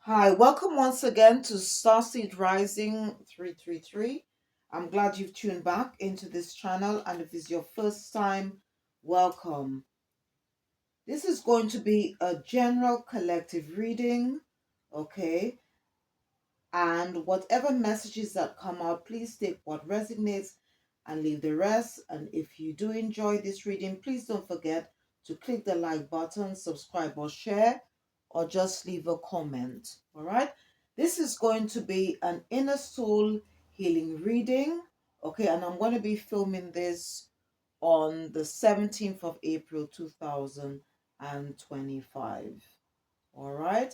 Hi, welcome once again to Starseed Rising 333. I'm glad you've tuned back into this channel, and if it's your first time, welcome. This is going to be a general collective reading, okay? And whatever messages that come out, please take what resonates and leave the rest. And if you do enjoy this reading, please don't forget to click the like button, subscribe or share, or just leave a comment. All right. This is going to be an inner soul healing reading. Okay. And I'm going to be filming this on the 17th of April 2025. All right.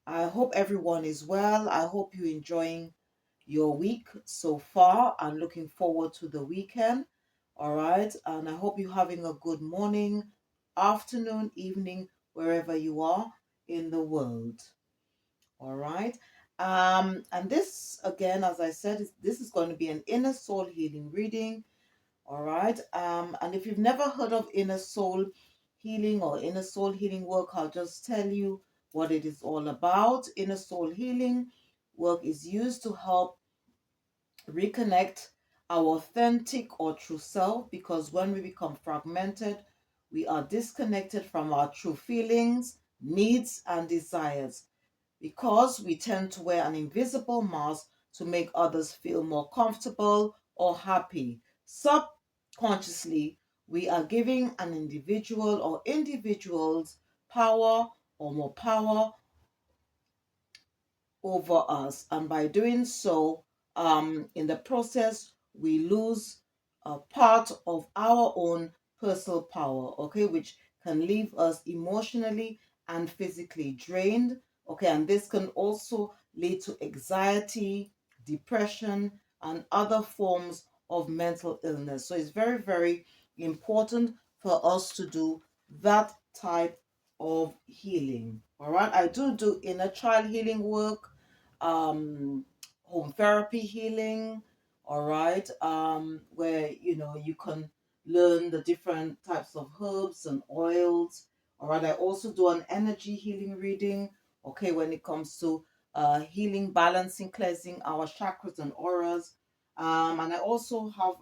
I hope everyone is well. I hope you're enjoying your week so far and looking forward to the weekend. All right. And I hope you're having a good morning, afternoon, evening, wherever you are in the world. All right. And this, again, as I said, this is going to be an inner soul healing reading. All right. And if you've never heard of inner soul healing or inner soul healing work, I'll just tell you what it is all about. Inner soul healing work is used to help reconnect our authentic or true self, because when we become fragmented, we are disconnected from our true feelings, needs, and desires, because we tend to wear an invisible mask to make others feel more comfortable or happy. Subconsciously, we are giving an individual or individuals power or more power over us. And by doing so, in the process, we lose a part of our own personal power, okay, which can leave us emotionally and physically drained, okay, and this can also lead to anxiety, depression, and other forms of mental illness. So it's very, very important for us to do that type of healing. All right, I do inner child healing work, um, home therapy healing, all right, where you can learn the different types of herbs and oils. All right, I also do an energy healing reading, okay, when it comes to healing, balancing, cleansing our chakras and auras. And I also have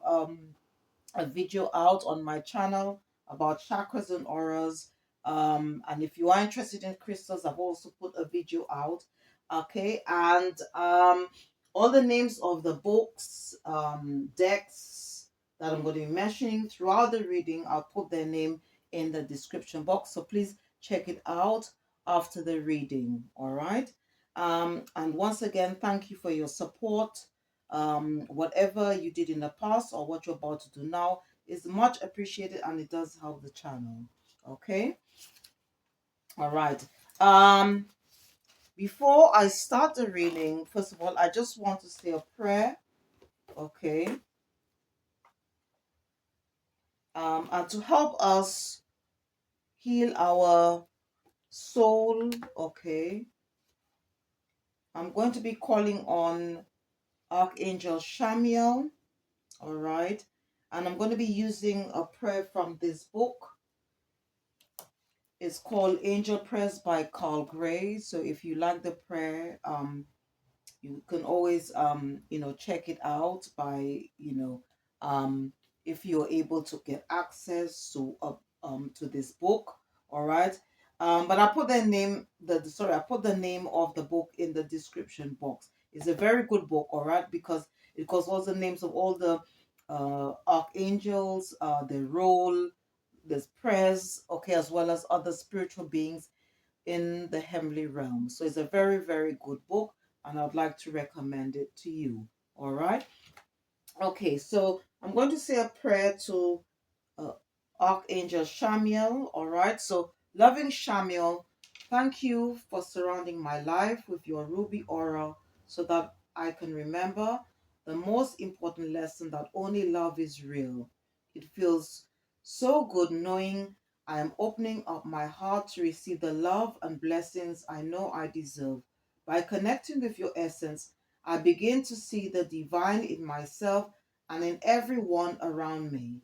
a video out on my channel about chakras and auras. And if you are interested in crystals, I've also put a video out. Okay, and all the names of the books, decks that I'm going to be mentioning throughout the reading, I'll put their name in the description box. So please check it out after the reading. All right. And once again, thank you for your support. Whatever you did in the past or what you're about to do now is much appreciated, and it does help the channel. Okay. All right. um Before I start the reading, first of all, I just want to say a prayer, okay, and to help us heal our soul. Okay, I'm going to be calling on Archangel Shamiel. All right, and I'm going to be using a prayer from this book. It's called Angel Prayers by Carl Gray. So if you like the prayer, you can always check it out by if you're able to get access to this book. All right. But I put I put the name of the book in the description box. It's a very good book, all right, because it goes all the names of all the archangels, their role, there's prayers, okay, as well as other spiritual beings in the heavenly realm. So it's a very, very good book, and I'd like to recommend it to you. All right. Okay, so I'm going to say a prayer to uh, Archangel Shamiel. All right. So, loving Shamiel, thank you for surrounding my life with your ruby aura so that I can remember the most important lesson, that only love is real. It feels so good knowing I am opening up my heart to receive the love and blessings I know I deserve. By connecting with your essence, I begin to see the divine in myself and in everyone around me.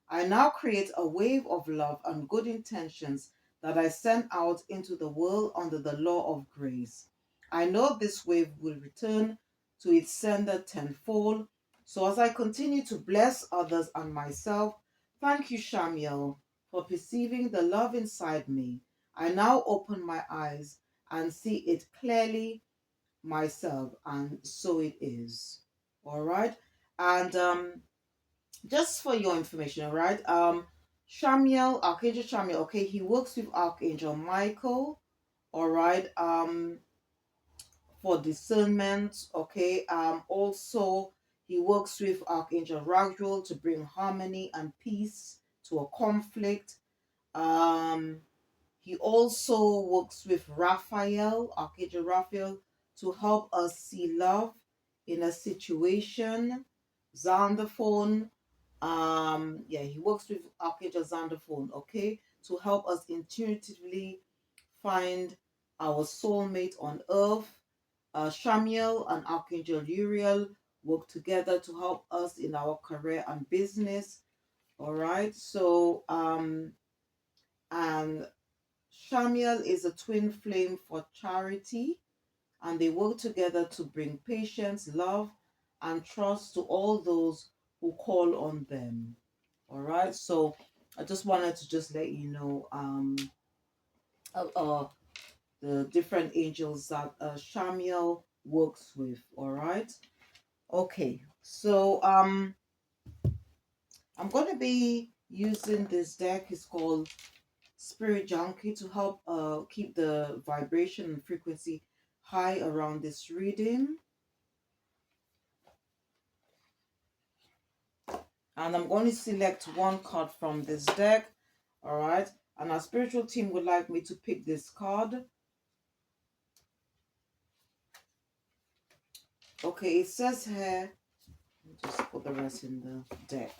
I now create a wave of love and good intentions that I send out into the world under the law of grace. I know this wave will return to its sender tenfold. So as I continue to bless others and myself, thank you, Shamiel, for perceiving the love inside me. I now open my eyes and see it clearly myself, and so it is. All right. And just for your information, all right. Shamiel, Archangel Shamiel, okay, he works with Archangel Michael, all right, for discernment, okay. Also he works with Archangel Raguel to bring harmony and peace to a conflict. Um, he also works with Raphael, Archangel Raphael, to help us see love in a situation. Xandophone, yeah, he works with Archangel Xandophone, okay, to help us intuitively find our soulmate on earth. Shamiel and Archangel Uriel work together to help us in our career and business. All right, so and Shamiel is a twin flame for charity, and they work together to bring patience, love, and trust to all those who call on them. All right, so I just wanted to just let you know uh, uh, the different angels that Shamiel works with. All right, okay, so I'm going to be using this deck. It's called Spirit Junkie to help keep the vibration and frequency high around this reading. And I'm going to select one card from this deck. All right. And our spiritual team would like me to pick this card. Okay, it says here, just put the rest in the deck.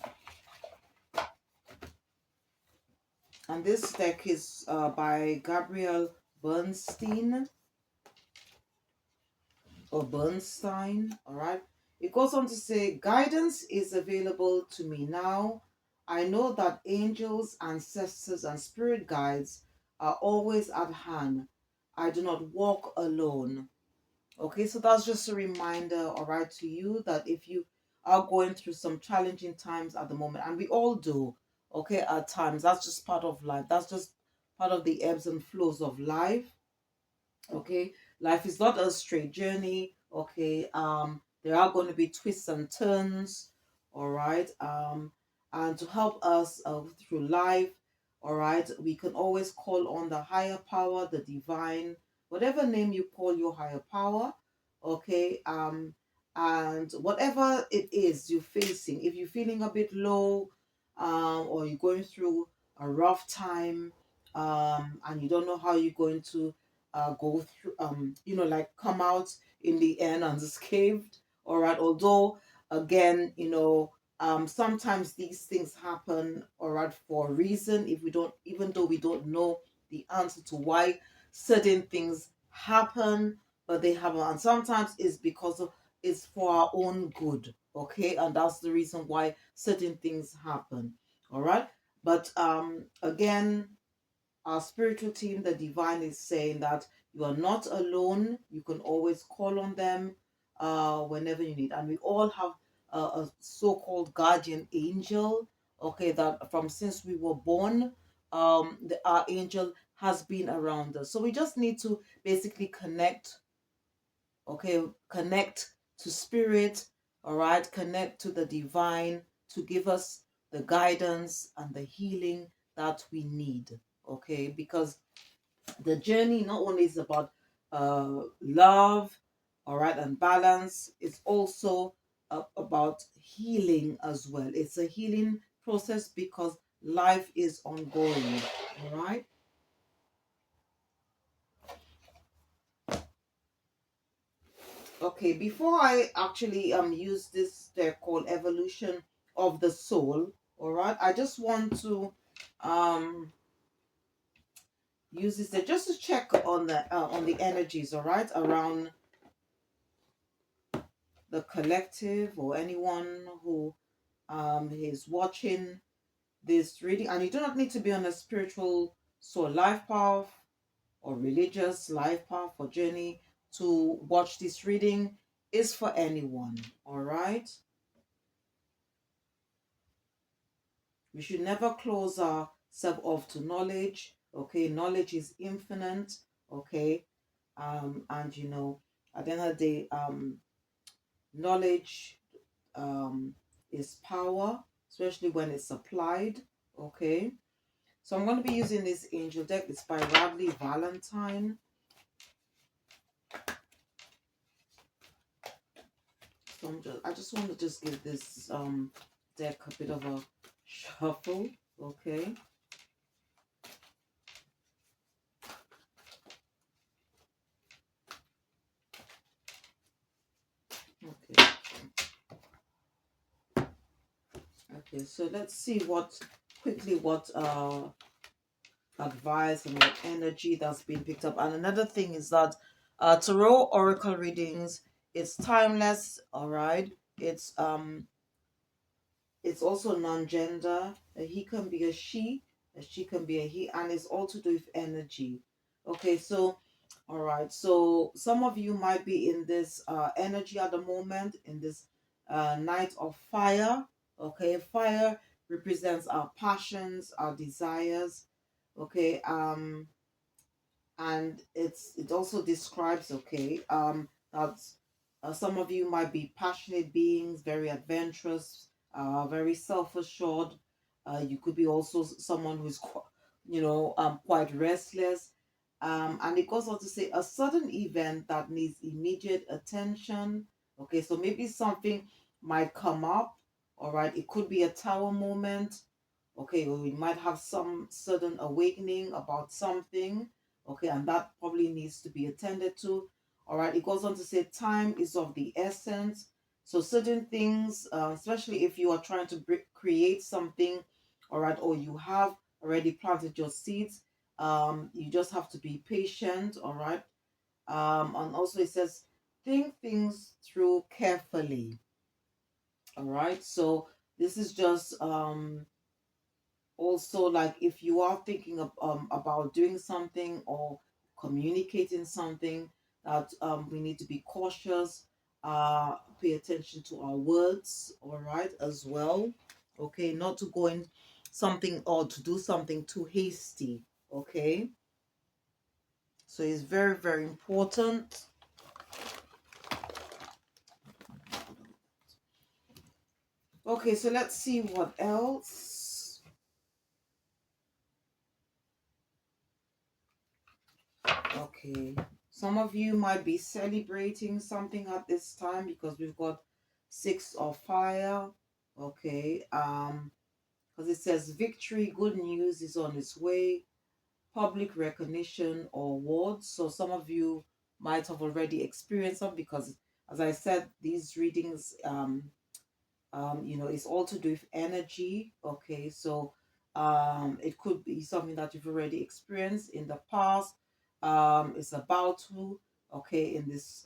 And this deck is by Gabrielle Bernstein. Or Bernstein, all right? It goes on to say, guidance is available to me now. I know that angels, ancestors, and spirit guides are always at hand. I do not walk alone. Okay, so that's just a reminder, all right, to you that if you are going through some challenging times at the moment, and we all do, okay, at times, that's just part of life. That's just part of the ebbs and flows of life. Okay, life is not a straight journey. Okay, there are going to be twists and turns. All right, and to help us through life, all right, we can always call on the higher power, the divine, whatever name you call your higher power. Okay, and whatever it is you're facing, if you're feeling a bit low, or you're going through a rough time, and you don't know how you're going to go through, like come out in the end unscathed. All right. Although, again, sometimes these things happen, all right, for a reason. If we don't, even though we don't know the answer to why certain things happen, but they happen, and sometimes it's because of it's for our own good. Okay, and that's the reason why certain things happen. All right. But again, our spiritual team, the divine, is saying that you are not alone. You can always call on them whenever you need. And we all have a so-called guardian angel. Okay, that from since we were born, our angel has been around us. So we just need to basically connect. Okay, connect to spirit. All right, connect to the divine to give us the guidance and the healing that we need. Okay, because the journey not only is about love, all right, and balance, it's also about healing as well. It's a healing process because life is ongoing. All right. Okay, before I actually use this, they're called evolution of the soul. All right, I just want to um use this there just to check on the energies, all right, around the collective or anyone who is watching this reading. And you do not need to be on a spiritual soul life path or religious life path or journey to watch this reading is for anyone. All right. We should never close ourselves off to knowledge. Okay, knowledge is infinite. Okay, and at the end of the day, knowledge is power, especially when it's applied. Okay, so I'm going to be using this angel deck. It's by Radley Valentine. So I just want to just give this deck a bit of a shuffle. Okay. Okay. Okay. So let's see what advice and what energy that's been picked up. And another thing is that tarot oracle readings, it's timeless. All right. It's also non-gender. He can be a she can be a he, and it's all to do with energy. Okay, so all right. So some of you might be in this energy at the moment, in this night of fire. Okay, fire represents our passions, our desires. Okay, and it also describes, okay, that some of you might be passionate beings, very adventurous, very self-assured. You could be also someone who's quite restless, and it goes on to say a sudden event that needs immediate attention. Okay, so maybe something might come up. All right, it could be a tower moment. Okay, or we might have some sudden awakening about something. Okay, and that probably needs to be attended to. All right, it goes on to say time is of the essence. So certain things, especially if you are trying to create something, all right, or you have already planted your seeds, you just have to be patient. All right. And also it says think things through carefully. All right, so this is just also, like, if you are thinking of about doing something or communicating something, that we need to be cautious, pay attention to our words, all right, as well. Okay, not to go in something or to do something too hasty. Okay, so it's very, very important. Okay, so let's see what else. Okay. Some of you might be celebrating something at this time because we've got six of fire. Okay. Because it says victory, good news is on its way, public recognition or awards. So some of you might have already experienced them because, as I said, these readings it's all to do with energy. Okay, so it could be something that you've already experienced in the past. It's about to, okay, in this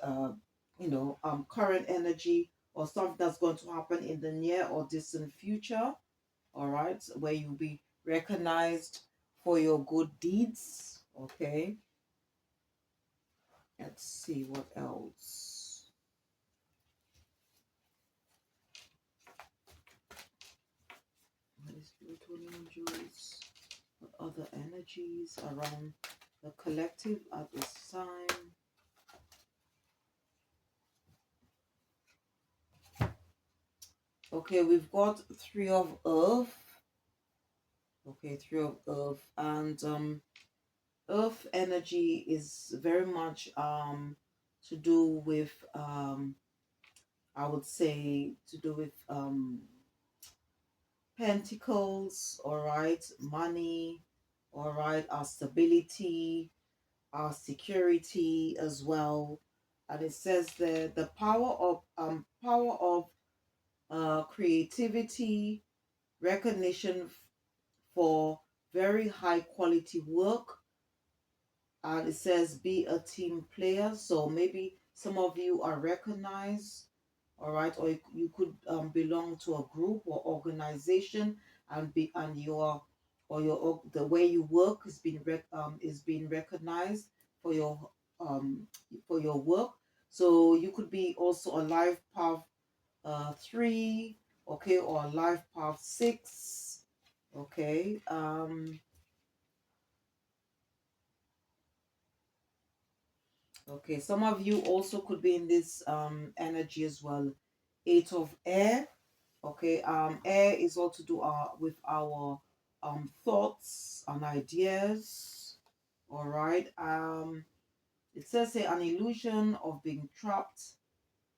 current energy, or something that's going to happen in the near or distant future. All right, where you'll be recognized for your good deeds. Okay, let's see what else. What is spiritual angels? What other energies around the collective at this time? Okay, we've got three of earth. Okay, three of earth, and earth energy is very much to do with I would say to do with pentacles, all right, money, all right, our stability, our security as well. And it says the power of creativity, recognition for very high quality work. And it says be a team player. So maybe some of you are recognized, all right, or you could belong to a group or organization, and be and your or your the way you work is being recognized for your um for your work. So you could be also a life path 3, okay, or a life path 6, okay. Okay, some of you also could be in this energy as well. 8 of air. Okay, air is all to do with our thoughts and ideas. All right. It says here an illusion of being trapped.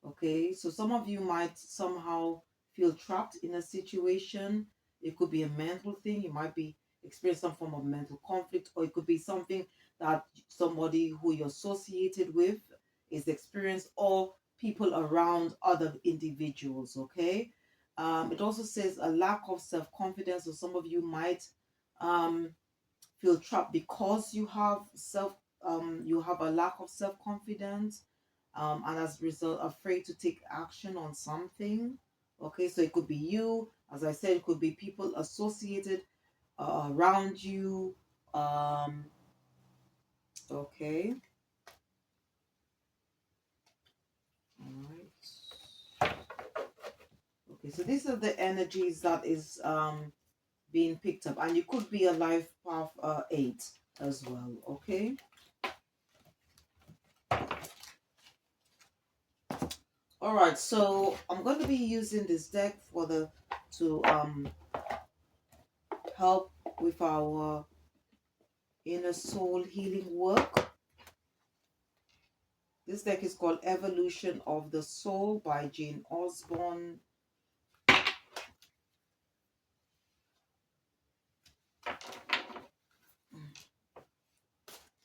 Okay, so some of you might somehow feel trapped in a situation. It could be a mental thing. You might be experiencing some form of mental conflict, or it could be something that somebody who you're associated with is experienced, or people around other individuals. Okay, it also says a lack of self-confidence, so some of you might um, feel trapped because you have a lack of self-confidence, and as a result afraid to take action on something. Okay, so it could be you, as I said, it could be people associated around you. Okay, all right. Okay, so these are the energies that is being picked up, and you could be a life path 8 as well. Okay. All right, so I'm going to be using this deck for the to help with our inner soul healing work. This deck is called Evolution of the Soul by Jane Osborne.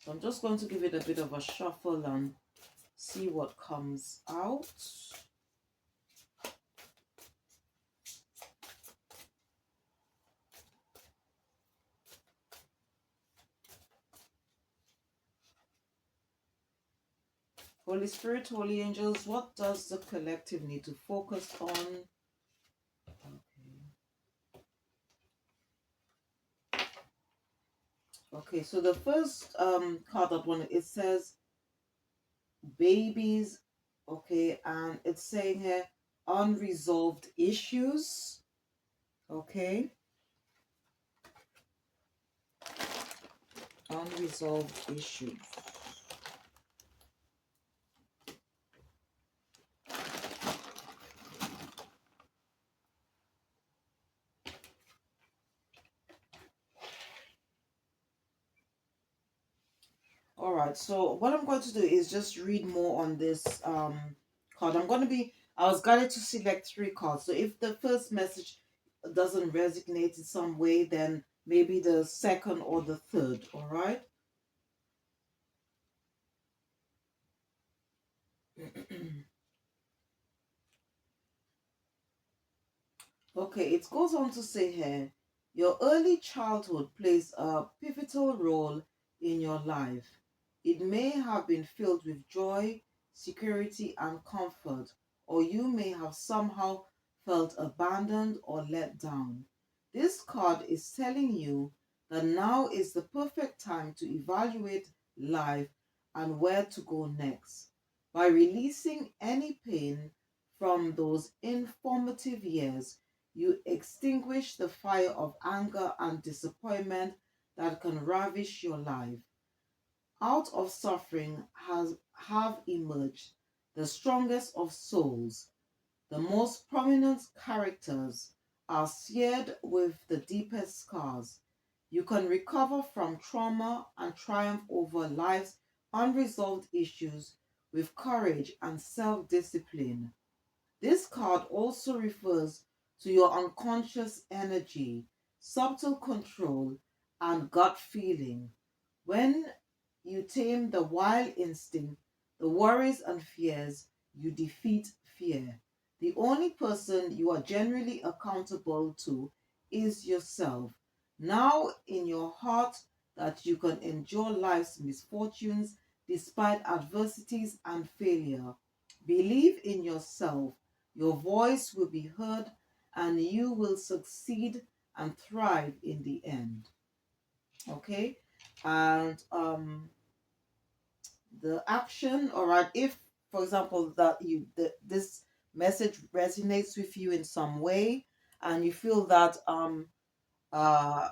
So I'm just going to give it a bit of a shuffle and see what comes out. Holy Spirit, Holy Angels, what does the collective need to focus on? Okay, so the first card that one, it says babies, okay, and it's saying here unresolved issues, okay, unresolved issues. All right, so what I'm going to do is just read more on this card. I was guided to select 3 cards. So if the first message doesn't resonate in some way, then maybe the second or the third, all right? Okay, it goes on to say here, your early childhood plays a pivotal role in your life. It may have been filled with joy, security, and comfort, or you may have somehow felt abandoned or let down. This card is telling you that now is the perfect time to evaluate life and where to go next. By releasing any pain from those informative years, you extinguish the fire of anger and disappointment that can ravish your life. Out of suffering have emerged the strongest of souls. The most prominent characters are seared with the deepest scars. You can recover from trauma and triumph over life's unresolved issues with courage and self-discipline. This card also refers to your unconscious energy, subtle control, and gut feeling. When you tame the wild instinct, the worries and fears, you defeat fear. The only person you are generally accountable to is yourself. Now in your heart that you can endure life's misfortunes despite adversities and failure. Believe in yourself. Your voice will be heard and you will succeed and thrive in the end. Okay? And the action. All right, if for example that this message resonates with you in some way, and you feel that uh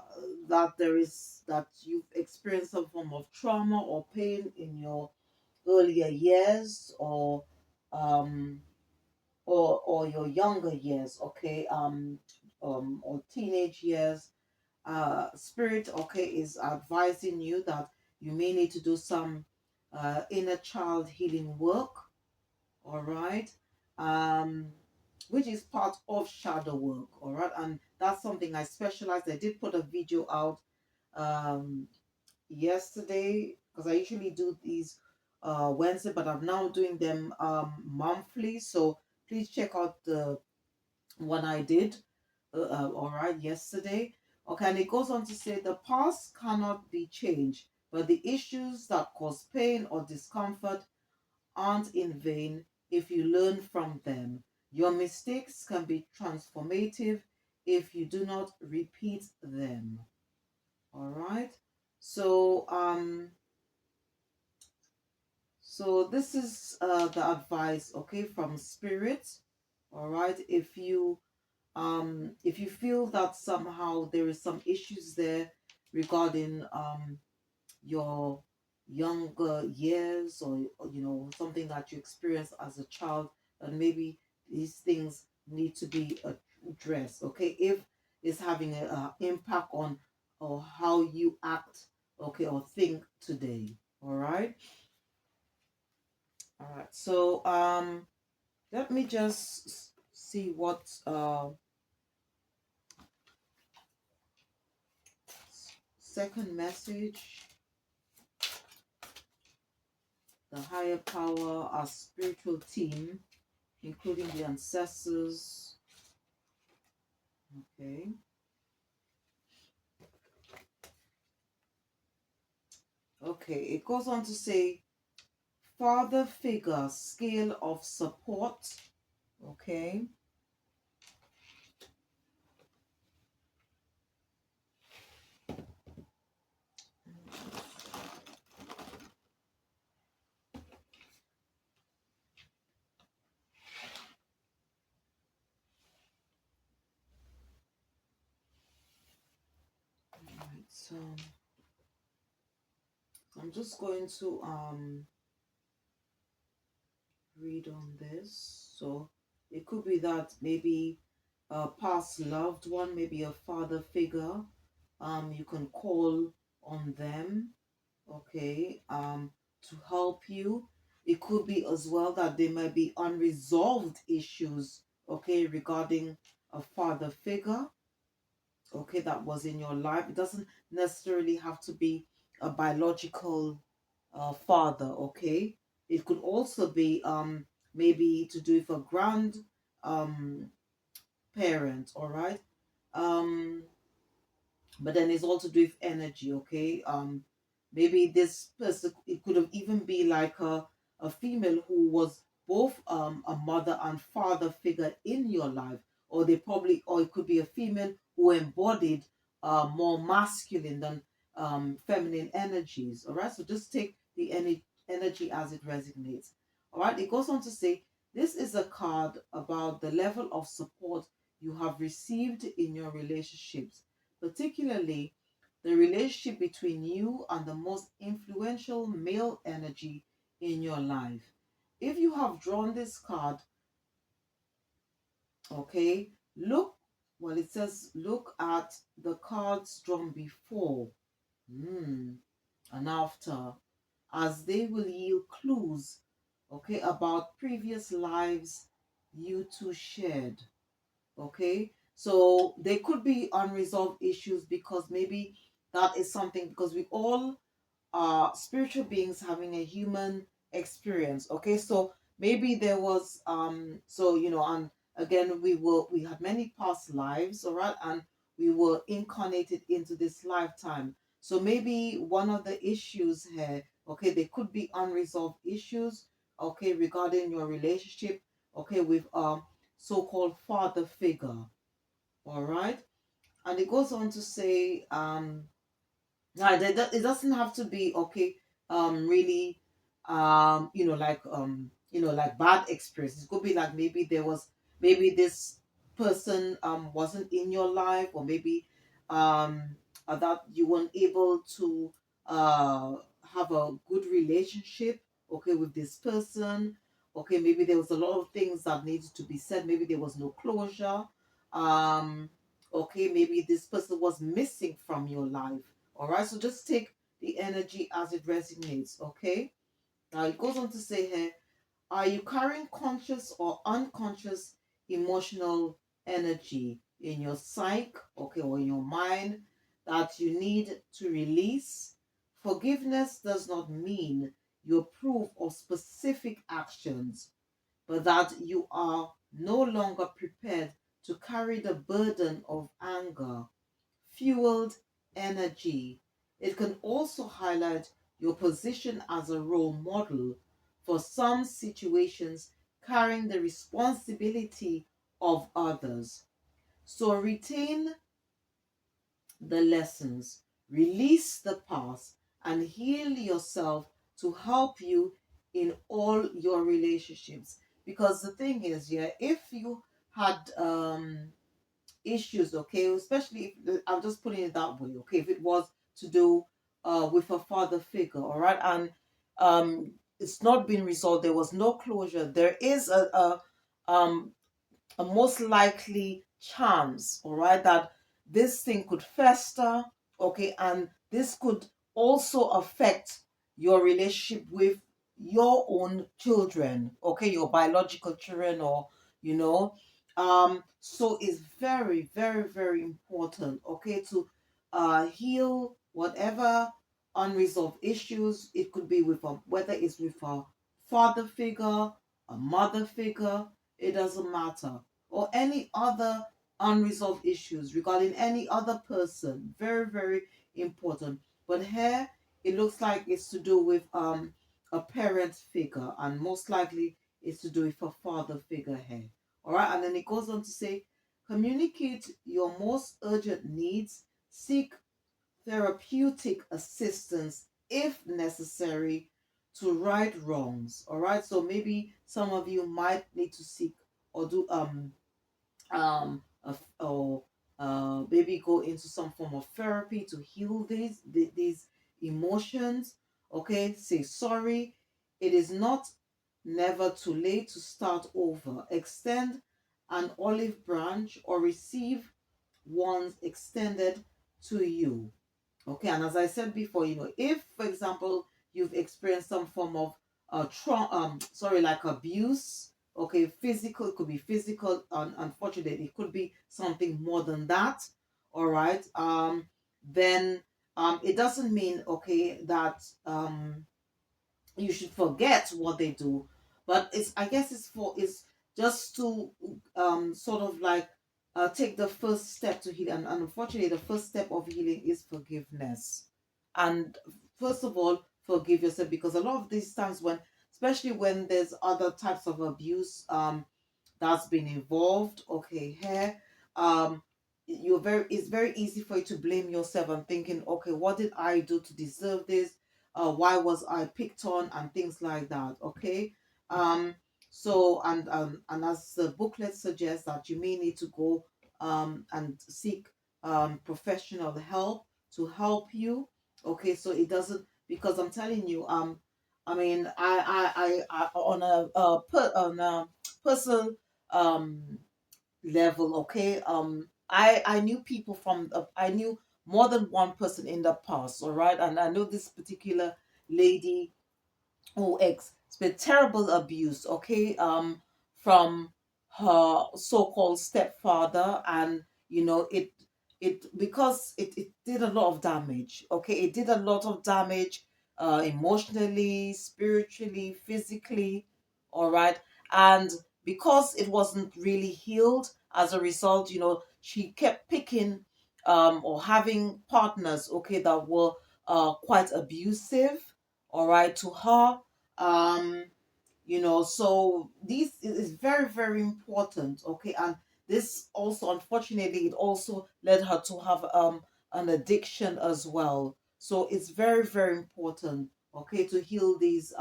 that there is that you've experienced some form of trauma or pain in your earlier years, um or your younger years, okay, or teenage years, spirit, okay, is advising you that you may need to do some inner child healing work, all right, um which is part of shadow work, all right, and that's something I specialize. I did put a video out um yesterday, because I usually do these Wednesday, but I'm now doing them monthly. So please check out the one I did, all right, yesterday. Okay, and it goes on to say the past cannot be changed, but the issues that cause pain or discomfort aren't in vain if you learn from them. Your mistakes can be transformative if you do not repeat them. All right. So this is the advice, okay, from spirit. All right. If you feel that somehow there is some issues there regarding your younger years, or something that you experienced as a child, and maybe these things need to be addressed, okay, if it's having a impact on or how you act, okay, or think today. All right. All right. So let me just see what second message, the higher power, our spiritual team, including the ancestors. Okay. Okay, it goes on to say father figure, scale of support. Okay. All right, so I'm just going to read on this. So it could be that maybe a past loved one, maybe a father figure, you can call on them, okay, to help you. It could be as well that there might be unresolved issues, okay, regarding a father figure, okay, that was in your life. It doesn't necessarily have to be a biological father, okay. It could also be maybe to do with a grand um parent, all right. um but then it's also to do with energy, okay. Maybe this person, it could have even be like a female who was both a mother and father figure in your life, or they probably, or it could be a female who embodied more masculine than feminine energies, all right. So just take the energy as it resonates. All right, it goes on to say this is a card about the level of support you have received in your relationships, particularly the relationship between you and the most influential male energy in your life. If you have drawn this card, okay, look, well, it says look at the cards drawn before, and after, as they will yield clues, okay, about previous lives you two shared. Okay, so there could be unresolved issues because maybe that is something, because we all are spiritual beings having a human experience. Okay, so maybe there was so and again, we had many past lives, all right, and we were incarnated into this lifetime. So maybe one of the issues here, okay, there could be unresolved issues, okay, regarding your relationship, okay, with so-called father figure, all right. And it goes on to say now, it doesn't have to be, okay, really. like bad experiences. It could be like maybe this person wasn't in your life, or maybe that you weren't able to uh have a good relationship, okay, with this person. Okay, maybe there was a lot of things that needed to be said, maybe there was no closure. um okay, maybe this person was missing from your life. All right, so just take the energy as it resonates. Okay, now it goes on to say here, are you carrying conscious or unconscious emotional energy in your psyche, okay, or in your mind, that you need to release? Forgiveness does not mean you approve of specific actions, but that you are no longer prepared to carry the burden of anger fueled energy. It can also highlight your position as a role model for some situations, carrying the responsibility of others. So retain the lessons, release the past, and heal yourself to help you in all your relationships. Because the thing is, yeah, if you had issues, okay, especially if I'm just putting it that way, okay, if it was to do with a father figure, all right, and it's not been resolved, there was no closure, there is um a most likely chance, all right, that this thing could fester, okay, and this could also affect your relationship with your own children, okay, your biological children, or you know, so it's very, very, very important, okay, to heal whatever unresolved issues. It could be with a, whether it's with a father figure, a mother figure, it doesn't matter, or any other unresolved issues regarding any other person. Very, very important. But here it looks like it's to do with a parent figure, and most likely it's to do with a father figure here. All right, and then it goes on to say, communicate your most urgent needs, seek therapeutic assistance if necessary to right wrongs. All right, so maybe some of you might need to seek or do or maybe go into some form of therapy to heal these emotions. Okay, say sorry. It is not never too late to start over. Extend an olive branch or receive ones extended to you. Okay, and as I said before, if, for example, you've experienced some form of trauma, sorry, like abuse, okay, physical, it could be physical, and unfortunately, it could be something more than that. All right, then it doesn't mean, okay, that you should forget what they do, but it's, I guess it's just to sort of like take the first step to heal, and unfortunately the first step of healing is forgiveness. And first of all, forgive yourself, because a lot of these times, when especially when there's other types of abuse that's been involved, okay, here, it's very easy for you to blame yourself and thinking, okay, what did I do to deserve this? Why was I picked on, and things like that, okay. um so, and as the booklet suggests, that you may need to go and seek professional help to help you, okay, so it doesn't, because I'm telling you, I mean, I on on a personal um level, okay, I knew people from I knew more than one person in the past, all right, and I know this particular lady who experienced terrible abuse, okay, from her so-called stepfather. And it because it did a lot of damage, okay, it did a lot of damage, emotionally, spiritually, physically, all right. And because it wasn't really healed, as a result, she kept picking or having partners, okay, that were quite abusive, all right, to her. um so this is very, very important, okay. And this also, unfortunately, it also led her to have an addiction as well. So it's very, very important, okay, to heal these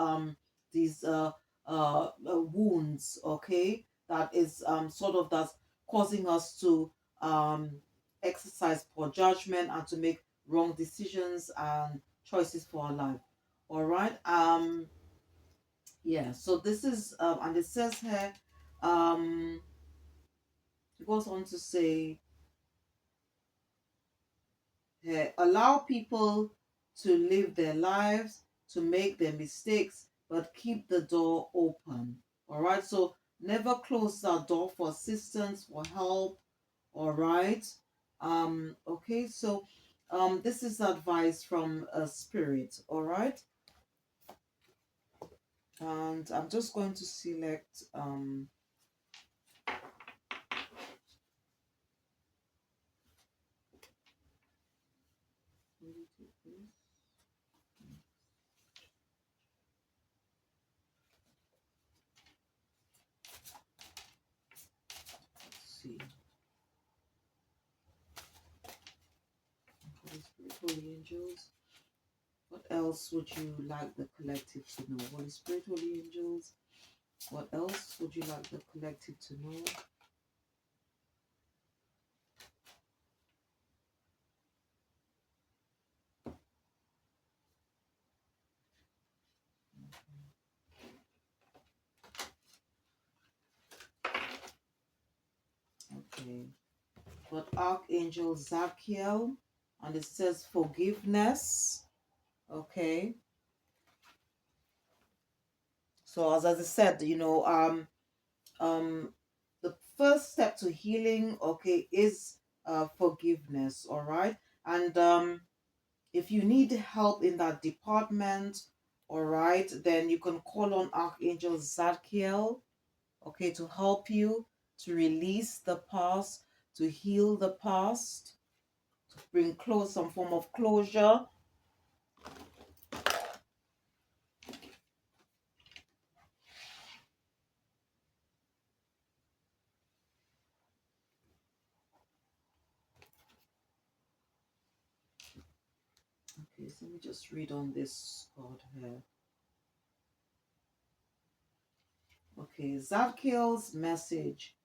wounds, okay, that is sort of that's causing us to um exercise poor judgment and to make wrong decisions and choices for our life. All right. Yeah, so this is and it says here, um it goes on to say, allow people to live their lives, to make their mistakes, but keep the door open. All right. So never close that door for assistance, for help. All right. Okay. So this is advice from a spirit. All right. And I'm just going to select let's see. Holy Spirit, holy angels. What else would you like the collective to know? Holy Spirit, holy angels. What else would you like the collective to know? Okay. But Archangel Zachiel, and it says forgiveness. Okay. So as I said, um, the first step to healing, okay, is forgiveness. All right. And if you need help in that department, all right, then you can call on Archangel Zadkiel, okay, to help you to release the past, to heal the past, to bring close some form of closure. Okay, so let me just read on this card here. Okay, Zadkiel's message.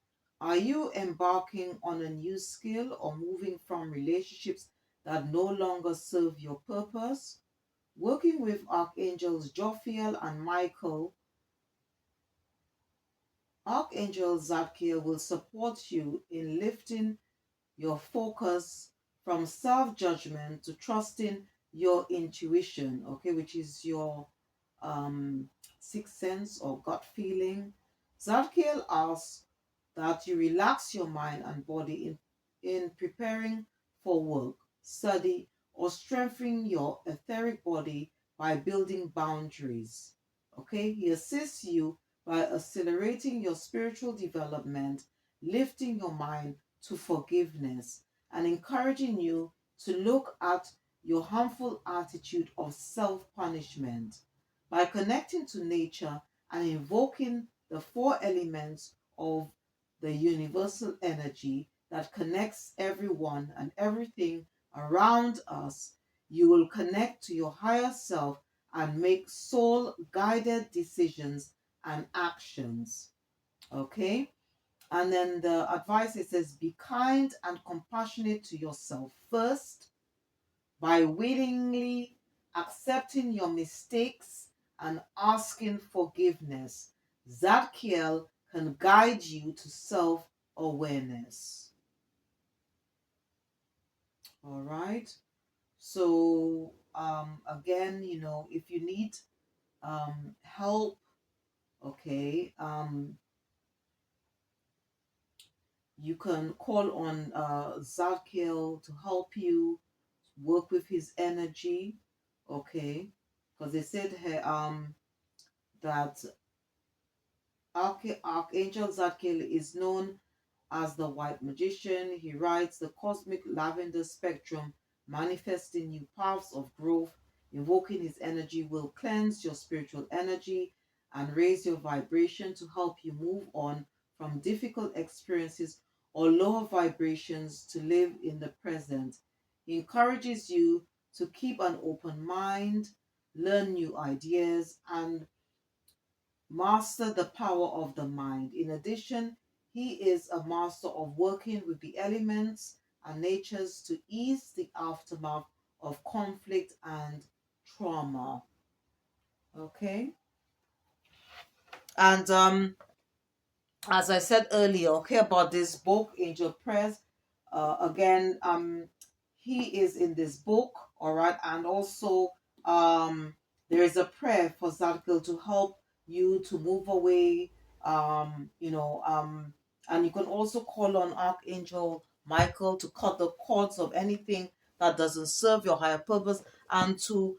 Are you embarking on a new skill or moving from relationships that no longer serve your purpose? Working with Archangels Jophiel and Michael, Archangel Zadkiel will support you in lifting your focus from self judgment to trusting your intuition, okay, which is your um, sixth sense or gut feeling. Zadkiel asks that you relax your mind and body in preparing for work, study, or strengthening your etheric body by building boundaries. Okay, he assists you by accelerating your spiritual development, lifting your mind to forgiveness, and encouraging you to look at your harmful attitude of self punishment. By connecting to nature and invoking the four elements of the universal energy that connects everyone and everything around us, you will connect to your higher self and make soul guided decisions and actions. Okay? And then the advice, it says, be kind and compassionate to yourself first by willingly accepting your mistakes and asking forgiveness. Zadkiel can guide you to self awareness. All right. So, again, if you need help, okay, you can call on Zadkiel to help you work with his energy, okay? Because they said here that Archangel Zadkiel is known as the White Magician. He rides the cosmic lavender spectrum, manifesting new paths of growth. Invoking his energy will cleanse your spiritual energy and raise your vibration to help you move on from difficult experiences or lower vibrations to live in the present. He encourages you to keep an open mind, learn new ideas, and master the power of the mind. In addition, he is a master of working with the elements and natures to ease the aftermath of conflict and trauma. Okay. And as I said earlier, okay, about this book, Angel Prayers, again, he is in this book, all right, and also there is a prayer for Zadkiel to help you to move away, and you can also call on Archangel Michael to cut the cords of anything that doesn't serve your higher purpose, and to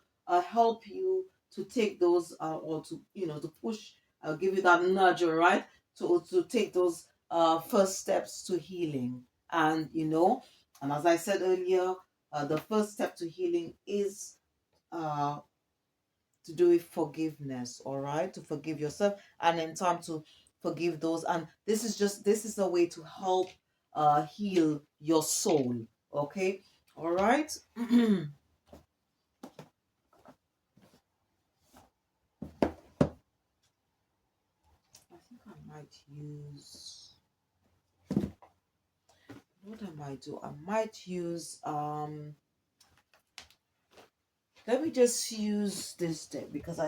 help you to take those, or to, to push, give you that nudge, all right, to take those first steps to healing. And and as I said earlier, the first step to healing is uh to do with forgiveness, all right, to forgive yourself, and in time to forgive those. And this is a way to help heal your soul. Okay, all right. I think I might use, what I might do, I might use let me just use this deck, because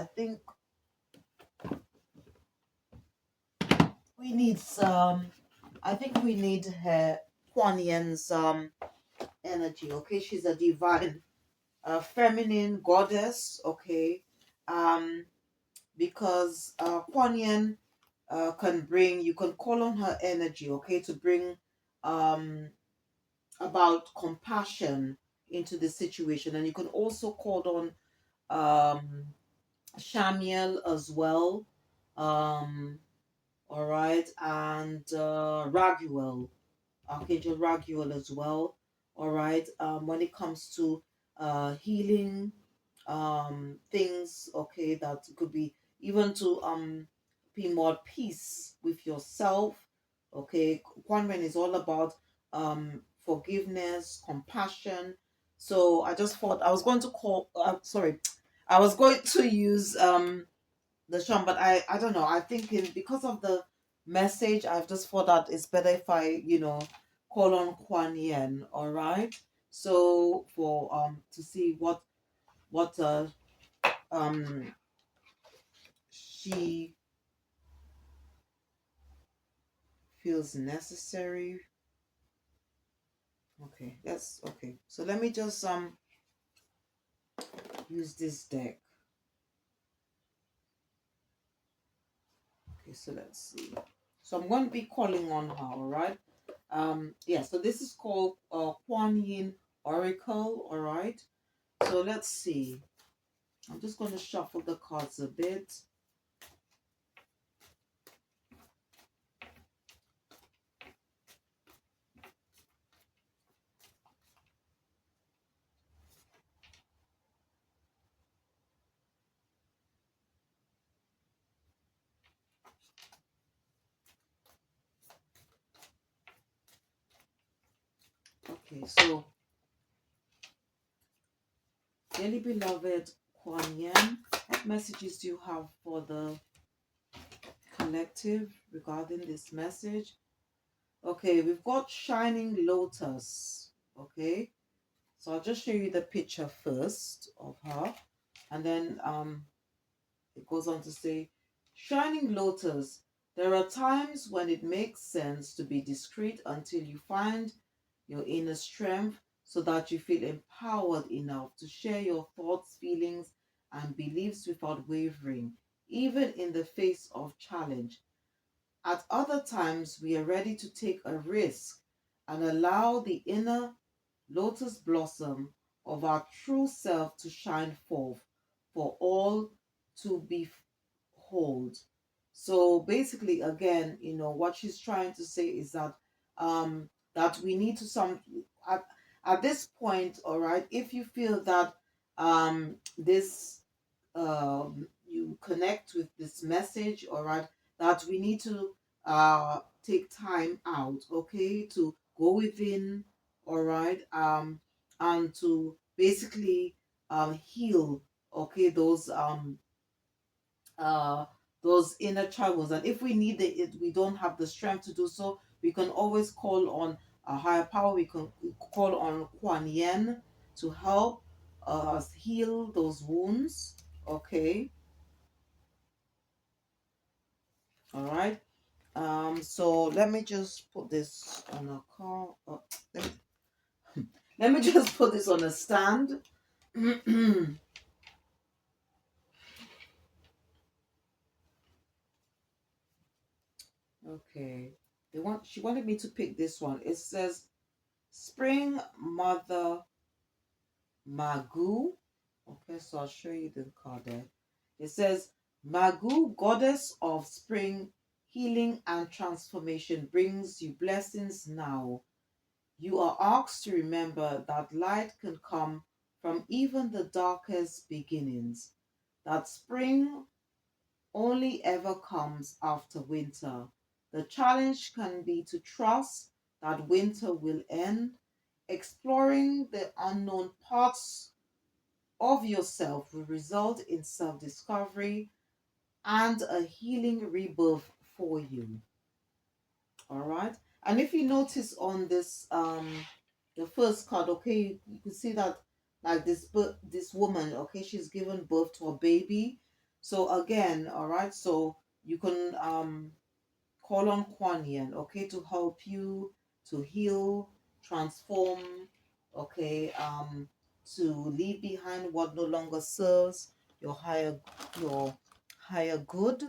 we need some I think we need her Kuan Yin's energy. Okay, she's a divine feminine goddess. Okay, um because Kuan Yin can bring, you can call on her energy, okay, to bring um about compassion into the situation. And you can also call on Shamiel as well, um all right, and Raguel, Archangel Raguel as well. All right. When it comes to healing things, okay, that could be even to be more at peace with yourself. Okay, Kwanwen is all about forgiveness, compassion. So I just thought I was going to call. Sorry, I was going to use the sham, but I don't know. I think because of the message, I've just thought that it's better if I call on Kuan Yin. All right. So for to see what um she feels necessary. Okay, that's okay. So let me just use this deck. Okay, so let's see. So I'm going to be calling on her. All right. Yeah. So this is called Kuan Yin Oracle. All right. So let's see. I'm just going to shuffle the cards a bit. Okay, so dearly beloved Kuan Yin, what messages do you have for the collective regarding this message? Okay, we've got Shining Lotus. Okay, so I'll just show you the picture first of her, and then it goes on to say, Shining Lotus, there are times when it makes sense to be discreet until you find your inner strength so that you feel empowered enough to share your thoughts, feelings, and beliefs without wavering, even in the face of challenge. At other times, we are ready to take a risk and allow the inner lotus blossom of our true self to shine forth for all to behold. So basically, again, what she's trying to say is that we need to at, at this point, all right, if you feel that this you connect with this message, all right, that we need to take time out, okay, to go within, all right, and to basically heal, okay, uh those inner child wounds. And if we need it, we don't have the strength to do so, we can always call on a higher power. We can call on Kuan Yin to help us heal those wounds. Okay, all right. So let me just put this on a call. Let me, let me just put this on a stand. Okay. She wanted me to pick this one. It says Spring Mother Magu. Okay, so I'll show you the card there. It says Magu, goddess of spring, healing and transformation, brings you blessings now. You are asked to remember that light can come from even the darkest beginnings, that spring only ever comes after winter. The challenge can be to trust that winter will end. Exploring the unknown parts of yourself will result in self discovery and a healing rebirth for you. All right. And if you notice on this, the first card, okay, you can see that like this woman, okay, she's given birth to a baby. So again, all right, so you can call on Kuan Yin, okay, to help you to heal, transform, okay, to leave behind what no longer serves your your higher good.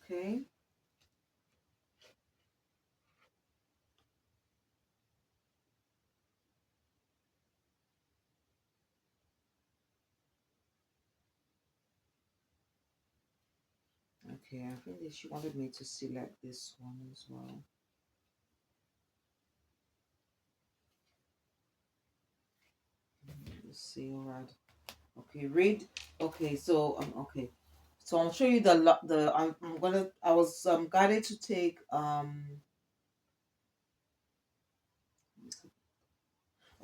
Okay. Okay, I think that she wanted me to select this one as well. Let's see, all right. Okay, read. Okay, so okay, so I'll show you I'm gonna. I was guided to take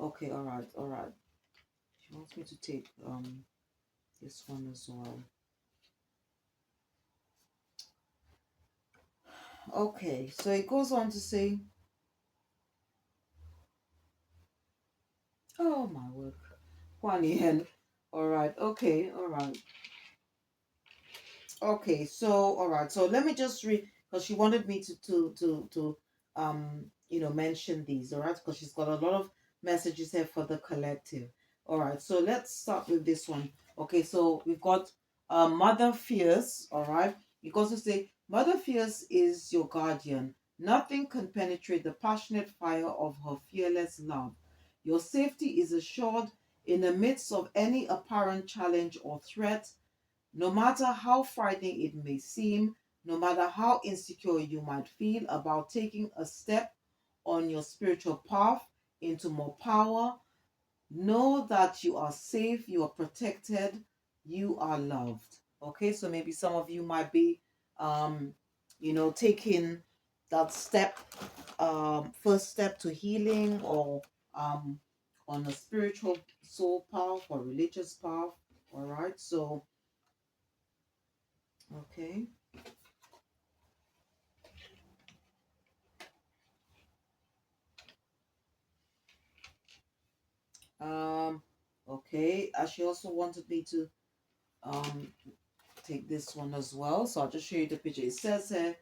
Okay, all right, all right. She wants me to take this one as well. Okay, so it goes on to say, oh my word, Kuan Yin. All right, okay, all right. Okay, so all right, so let me just read because she wanted me to mention these, all right, because she's got a lot of messages here for the collective. All right, so let's start with this one. Okay, so we've got Mother Fierce, all right. You can also say Mother Fierce is your guardian. Nothing can penetrate the passionate fire of her fearless love. Your safety is assured in the midst of any apparent challenge or threat. No matter how frightening it may seem, no matter how insecure you might feel about taking a step on your spiritual path into more power, know that you are safe, you are protected, you are loved. Okay, so maybe some of you might be, taking that step, first step to healing or on a spiritual soul path or religious path. All right, so, okay. Um, okay. She also wanted me to um take this one as well. So I'll just show you the picture. It says here,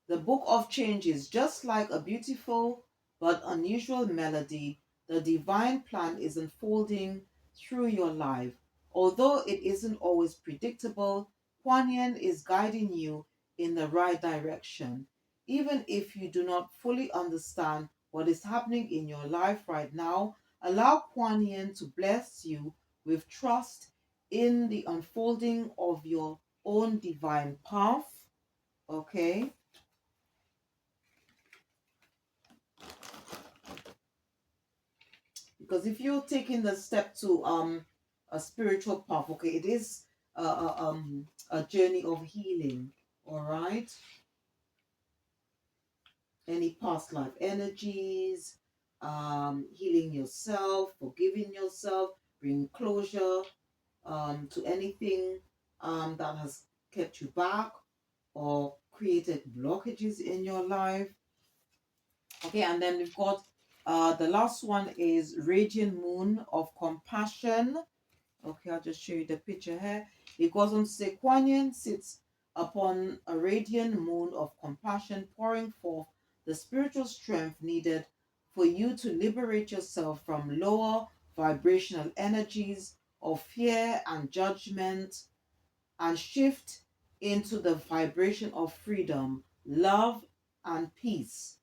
the Book of Changes, just like a beautiful but unusual melody, the divine plan is unfolding through your life. Although it isn't always predictable, Kuan Yin is guiding you in the right direction. Even if you do not fully understand what is happening in your life right now, allow Kuan Yin to bless you with trust in the unfolding of your own divine path. Okay. Because if you're taking the step to a spiritual path, okay, it is a journey of healing. All right, any past life energies, healing yourself, forgiving yourself, bring closure to anything that has kept you back or created blockages in your life. Okay, and then we've got the last one is Radiant Moon of Compassion. Okay, I'll just show you the picture here. It goes on to say, Kuan Yin sits upon a radiant moon of compassion, pouring forth the spiritual strength needed for you to liberate yourself from lower vibrational energies of fear and judgment and shift into the vibration of freedom, love, and peace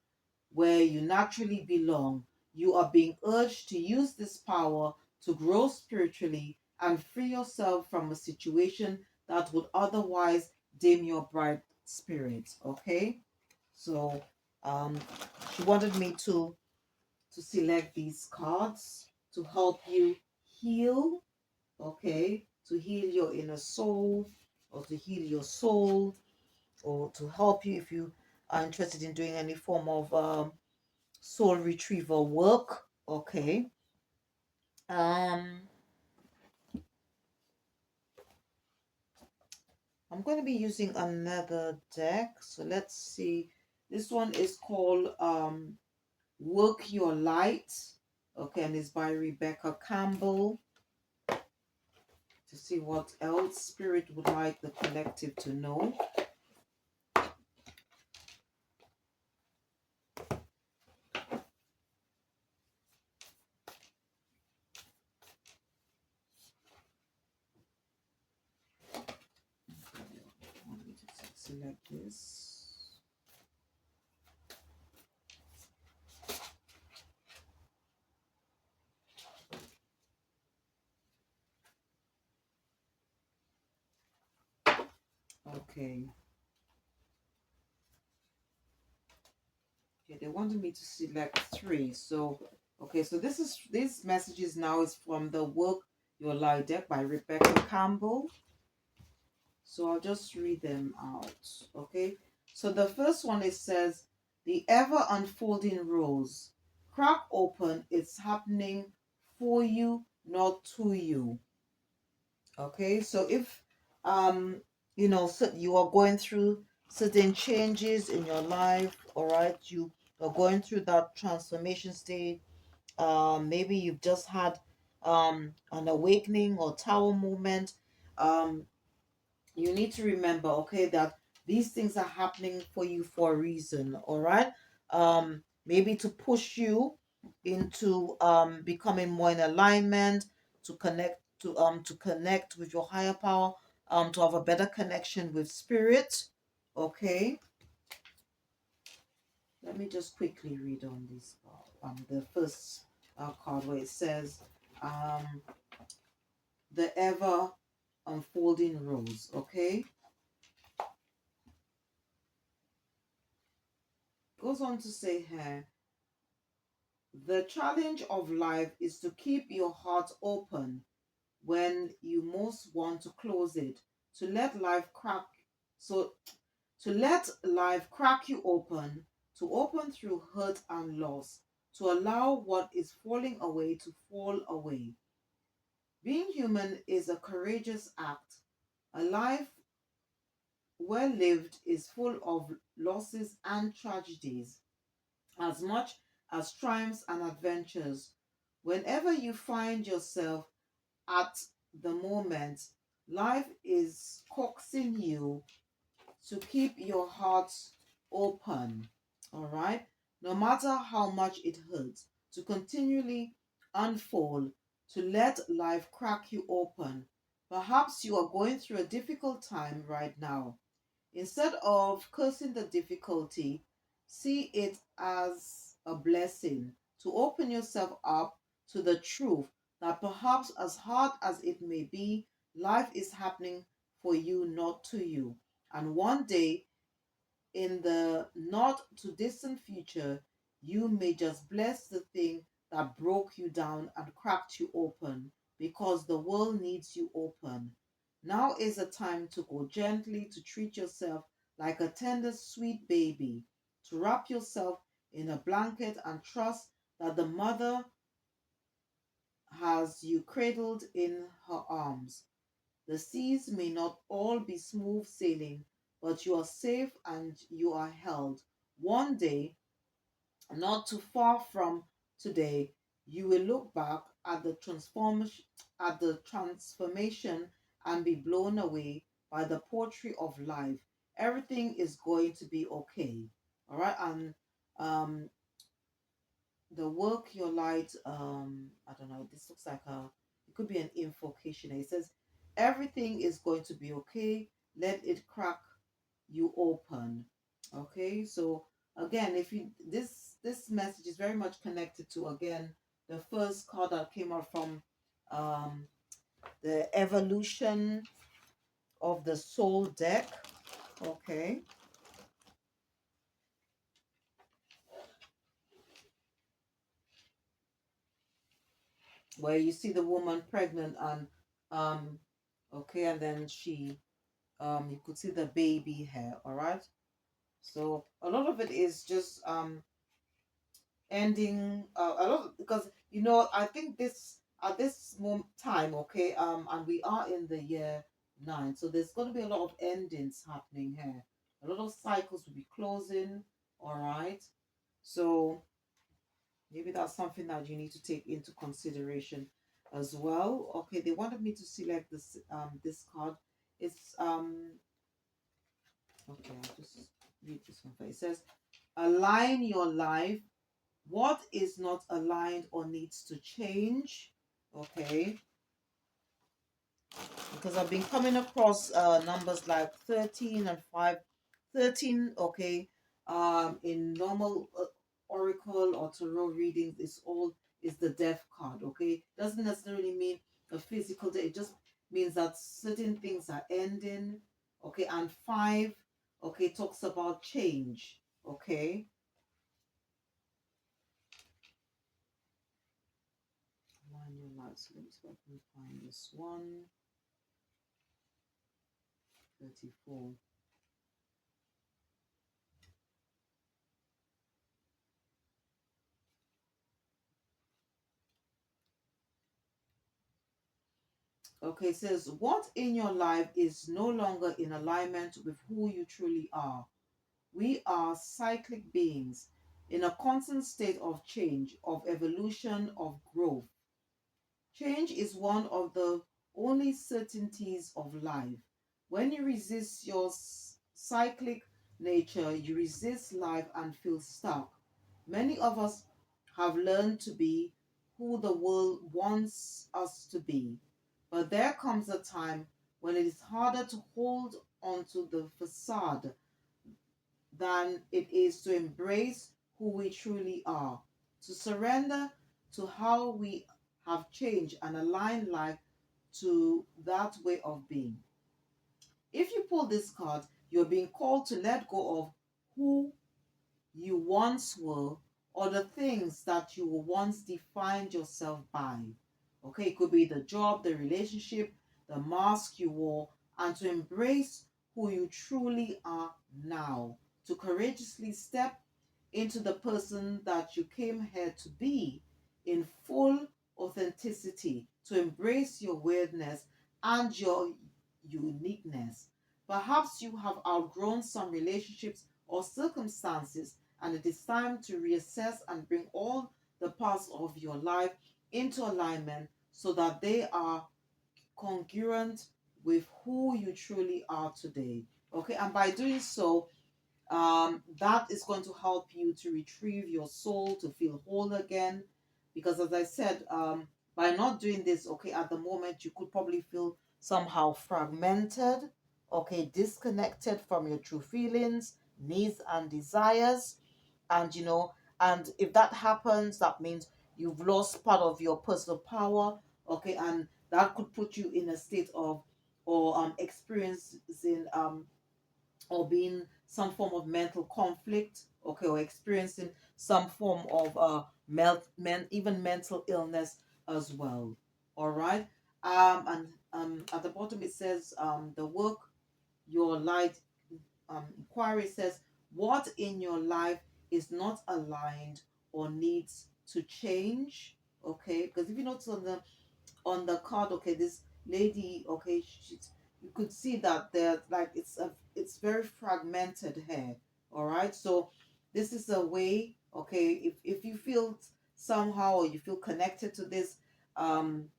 where you naturally belong. You are being urged to use this power to grow spiritually and free yourself from a situation that would otherwise dim your bright spirit. Okay, so um, she wanted me to select these cards to help you heal. Okay, to heal your inner soul or to heal your soul or to help you if you are interested in doing any form of soul retrieval work. Okay. Um, I'm going to be using another deck. So let's see. This one is called Work Your Light. Okay, and it's by Rebecca Campbell. To see what else Spirit would like the collective to know. Let me just select this. Okay. Okay, they wanted me to select three. So, okay, so this messages now is from the Work Your Light deck by Rebecca Campbell. So I'll just read them out. Okay. So the first one it says, the ever unfolding rose. Crack open, it's happening for you, not to you. Okay, so if so you are going through certain changes in your life, all right, you are going through that transformation state. Maybe you've just had an awakening or tower moment. You need to remember, okay, that these things are happening for you for a reason, all right? Maybe to push you into becoming more in alignment, to connect with your higher power, to have a better connection with spirit. Okay. Let me just quickly read on this the first card where it says the ever unfolding rose. Okay, goes on to say here, the challenge of life is to keep your heart open when you most want to close it, to let life crack. So, to let life crack you open, to open through hurt and loss, to allow what is falling away to fall away. Being human is a courageous act. A life well lived is full of losses and tragedies, as much as triumphs and adventures. Whenever you find yourself at the moment, life is coaxing you to keep your heart open, all right? No matter how much it hurts, to continually unfold, to let life crack you open. Perhaps you are going through a difficult time right now. Instead of cursing the difficulty, see it as a blessing to open yourself up to the truth that perhaps, as hard as it may be, life is happening for you, not to you. And one day, in the not too distant future, you may just bless the thing that broke you down and cracked you open because the world needs you open. Now is the time to go gently, to treat yourself like a tender, sweet baby, to wrap yourself in a blanket and trust that the mother has you cradled in her arms. The seas may not all be smooth sailing, but you are safe and you are held. One day, not too far from today, you will look back at the transformation and be blown away by the poetry of life. Everything is going to be okay. All right, and um, the work your light. I don't know. This looks like a. It could be an invocation. It says everything is going to be okay. Let it crack you open. Okay, so again, if you this message is very much connected to, again, the first card that came out from um the evolution of the soul deck. Okay, where you see the woman pregnant and um okay, and then she you could see the baby hair. All right, so a lot of it is just ending a lot, because I think this at this moment time, okay, and we are in the year 9, so there's going to be a lot of endings happening here. A lot of cycles will be closing. All right, so maybe that's something that you need to take into consideration as well. Okay, they wanted me to select this card. It's okay, I'll just read this one first. It says, align your life. What is not aligned or needs to change? Okay, because I've been coming across numbers like 13 and 5. 13, okay, in normal oracle or tarot readings, is the death card. Okay, doesn't necessarily mean a physical death. It just means that certain things are ending. Okay, and 5, okay, talks about change. Okay, manual light. So let me see if I can find this one. 34. Okay, it says, what in your life is no longer in alignment with who you truly are? We are cyclic beings in a constant state of change, of evolution, of growth. Change is one of the only certainties of life. When you resist your cyclic nature, you resist life and feel stuck. Many of us have learned to be who the world wants us to be. But there comes a time when it is harder to hold onto the facade than it is to embrace who we truly are, to surrender to how we have changed and align life to that way of being. If you pull this card, you're being called to let go of who you once were, or the things that you once defined yourself by. Okay, it could be the job, the relationship, the mask you wore, and to embrace who you truly are now. To courageously step into the person that you came here to be in full authenticity, to embrace your weirdness and your uniqueness. Perhaps you have outgrown some relationships or circumstances, and it is time to reassess and bring all the parts of your life into alignment so that they are congruent with who you truly are today. Okay, and by doing so, that is going to help you to retrieve your soul, to feel whole again. Because as I said, by not doing this, okay, at the moment you could probably feel somehow fragmented, okay, disconnected from your true feelings, needs, and desires. And and if that happens, that means you've lost part of your personal power, okay, and that could put you in a state of, or experiencing or being some form of mental conflict, okay, or experiencing some form of even mental illness as well. All right. And at the bottom it says, the work your light inquiry says, what in your life is not aligned or needs to change. Okay, because if you notice on the card, okay, this lady, okay, she's, you could see that there, like, it's very fragmented hair. All right, so this is a way, okay, if you feel somehow, or you feel connected to this um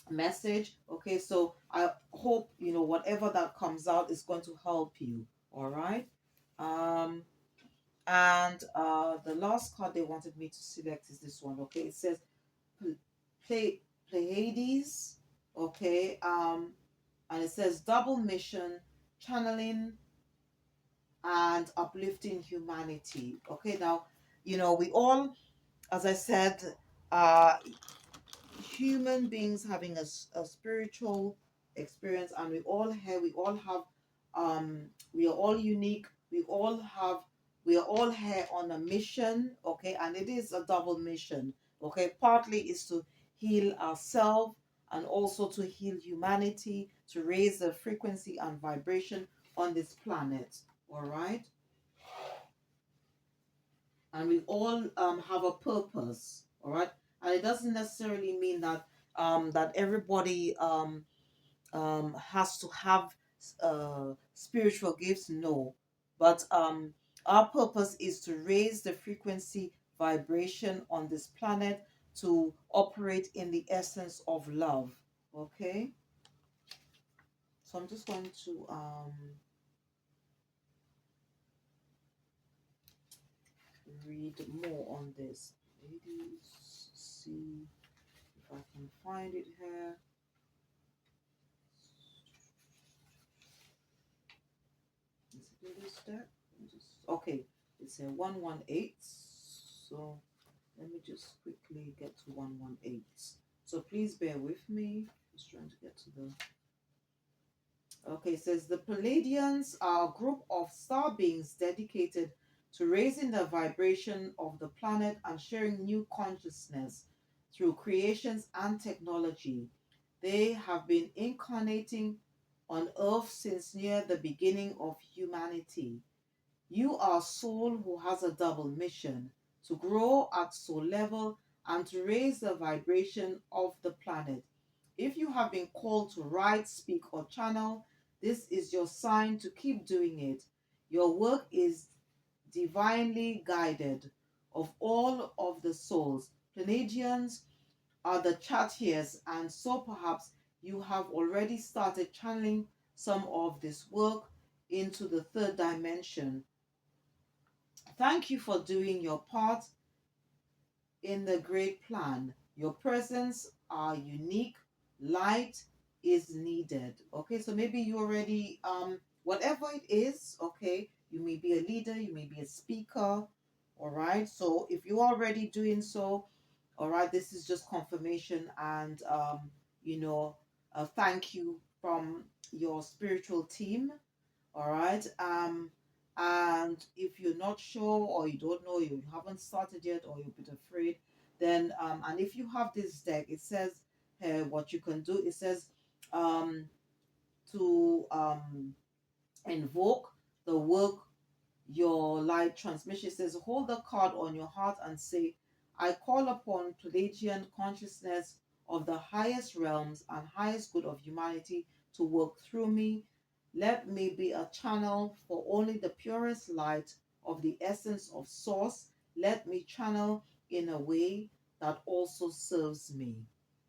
message, okay, so I hope, whatever that comes out is going to help you. All right. um and the last card they wanted me to select is this one. Okay, it says play Pleiades. Okay, and it says double mission, channeling and uplifting humanity. Okay, now, we all, as I said, uh human beings having a spiritual experience, and we all have, we are all unique, we are all here on a mission. Okay, and it is a double mission. Okay, partly is to heal ourselves, and also to heal humanity, to raise the frequency and vibration on this planet. All right, and we all have a purpose. All right, and it doesn't necessarily mean that that everybody has to have spiritual gifts. No, but our purpose is to raise the frequency vibration on this planet, to operate in the essence of love. Okay, so I'm just going to read more on this. Ladies, see if I can find it here. Is it in this deck? Okay, it's a 118. So let me just quickly get to 118. So please bear with me. Just trying to get to the. Okay, it says the Palladians are a group of star beings dedicated to raising the vibration of the planet and sharing new consciousness through creations and technology. They have been incarnating on Earth since near the beginning of humanity. You are a soul who has a double mission: to grow at soul level and to raise the vibration of the planet. If you have been called to write, speak, or channel, this is your sign to keep doing it. Your work is divinely guided. Of all of the souls, Pleiadians are the chartiers, and so perhaps you have already started channeling some of this work into the third dimension. Thank you for doing your part in the great plan. Your presence are unique. Light is needed. Okay, so maybe you already whatever it is, okay, you may be a leader, you may be a speaker. All right. So if you're already doing so, all right, this is just confirmation, and you know, thank you from your spiritual team. All right. And if you're not sure, or you don't know, you haven't started yet, or you're a bit afraid, then and if you have this deck, it says what you can do. It says um to invoke the work your light transmission. It says hold the card on your heart and say, I call upon Palladian consciousness of the highest realms and highest good of humanity to work through me. Let me be a channel for only the purest light of the essence of source. Let me channel in a way that also serves me.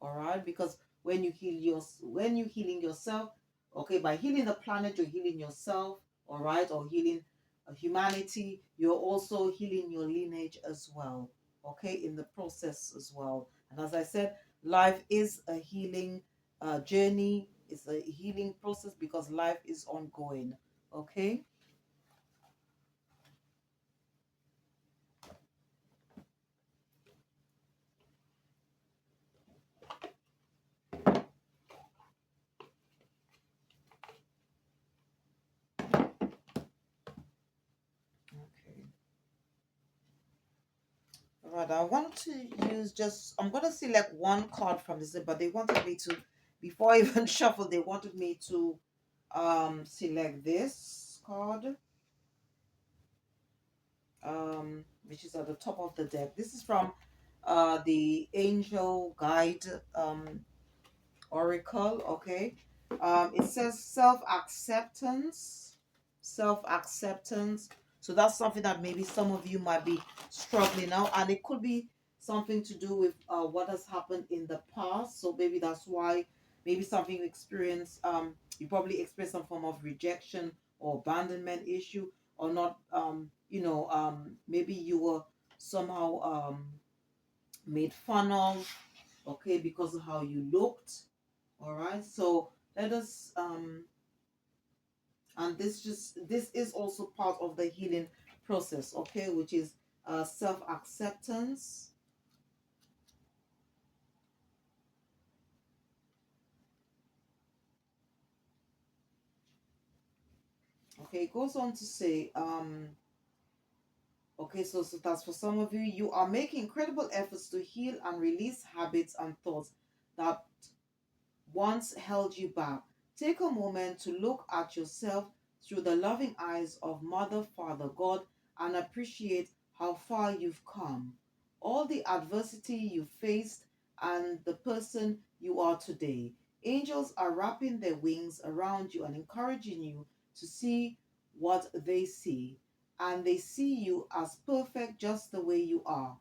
All right, because when you healing yourself, okay, by healing the planet, you're healing yourself. All right, or healing humanity, you're also healing your lineage as well. Okay, in the process as well. And as I said, life is a healing journey. It's a healing process because life is ongoing. Okay. Okay. All right. I want to use just. I'm gonna select one card from this, but they wanted me to, before I even shuffle, they wanted me to select this card, which is at the top of the deck. This is from the angel guide oracle. Okay, it says self acceptance. So that's something that maybe some of you might be struggling now, and it could be something to do with what has happened in the past. So maybe that's why, maybe something you experience, you probably experienced some form of rejection or abandonment issue, or not, maybe you were somehow made fun of, okay, because of how you looked. All right, so let us and this is also part of the healing process, okay, which is self-acceptance. Okay, it goes on to say, okay, so that's for some of you. You are making incredible efforts to heal and release habits and thoughts that once held you back. Take a moment to look at yourself through the loving eyes of Mother, Father, God, and appreciate how far you've come. All the adversity you faced and the person you are today. Angels are wrapping their wings around you and encouraging you to see what they see. And they see you as perfect just the way you are.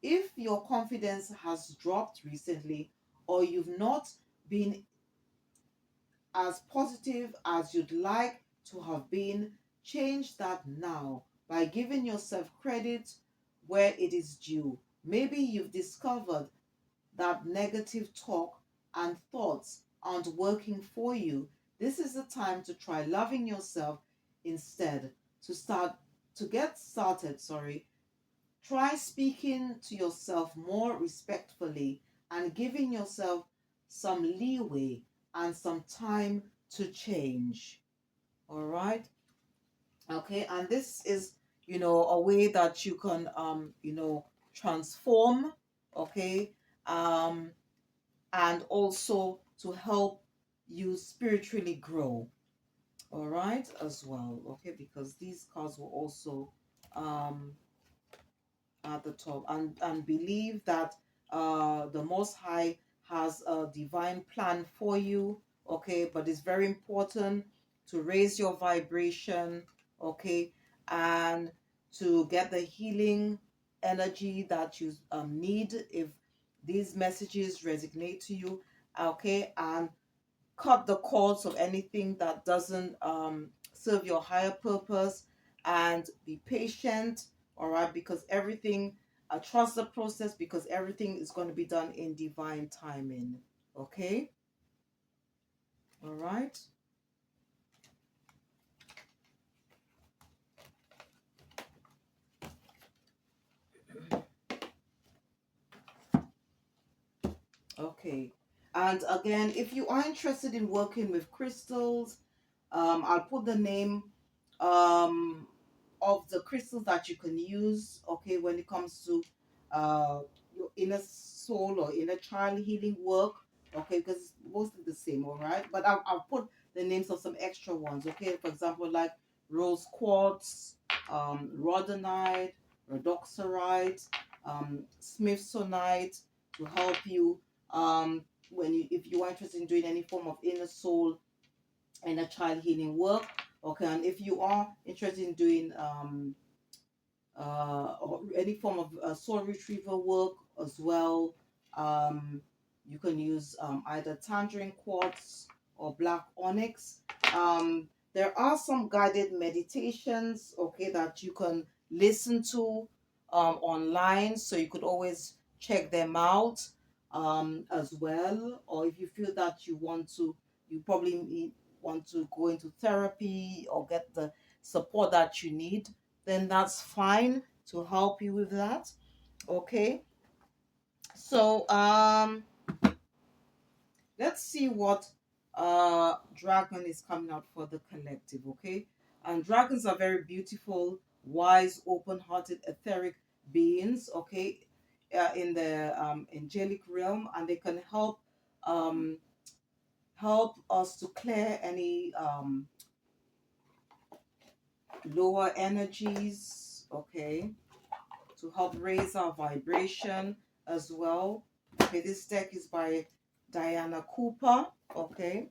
If your confidence has dropped recently, or you've not been as positive as you'd like to have been, change that now by giving yourself credit where it is due. Maybe you've discovered that negative talk and thoughts aren't working for you. This is the time to try loving yourself instead. To get started, try speaking to yourself more respectfully and giving yourself some leeway and some time to change. All right. Okay. And this is, a way that you can, transform. Okay. Um, and also to help you spiritually grow. All right. As well. Okay. Because these cards will also, um, at the top, and believe that the Most High has a divine plan for you. Okay, but it's very important to raise your vibration. Okay, and to get the healing energy that you need, if these messages resonate to you. Okay, and cut the cords of anything that doesn't serve your higher purpose, and be patient. All right, because everything, trust the process, because everything is going to be done in divine timing. Okay. All right. Okay. And again, if you are interested in working with crystals, I'll put the name um, of the crystals that you can use, okay, when it comes to your inner soul or inner child healing work, okay, because it's mostly the same, all right? But I'll put the names of some extra ones, okay? For example, like rose quartz, rhodonite, rhodoxarite, smithsonite, to help you if you are interested in doing any form of inner soul and a child healing work. Okay, and if you are interested in doing or any form of soul retrieval work as well, um, you can use either tangerine quartz or black onyx. There are some guided meditations, okay, that you can listen to online, so you could always check them out as well. Or if you feel that you probably want to go into therapy or get the support that you need, then that's fine to help you with that. Okay. So let's see what dragon is coming out for the collective. Okay. And dragons are very beautiful, wise, open-hearted, etheric beings. Okay. In the angelic realm, and they can um help us to clear any lower energies. Okay, to help raise our vibration as well. Okay, this deck is by Diana Cooper. Okay.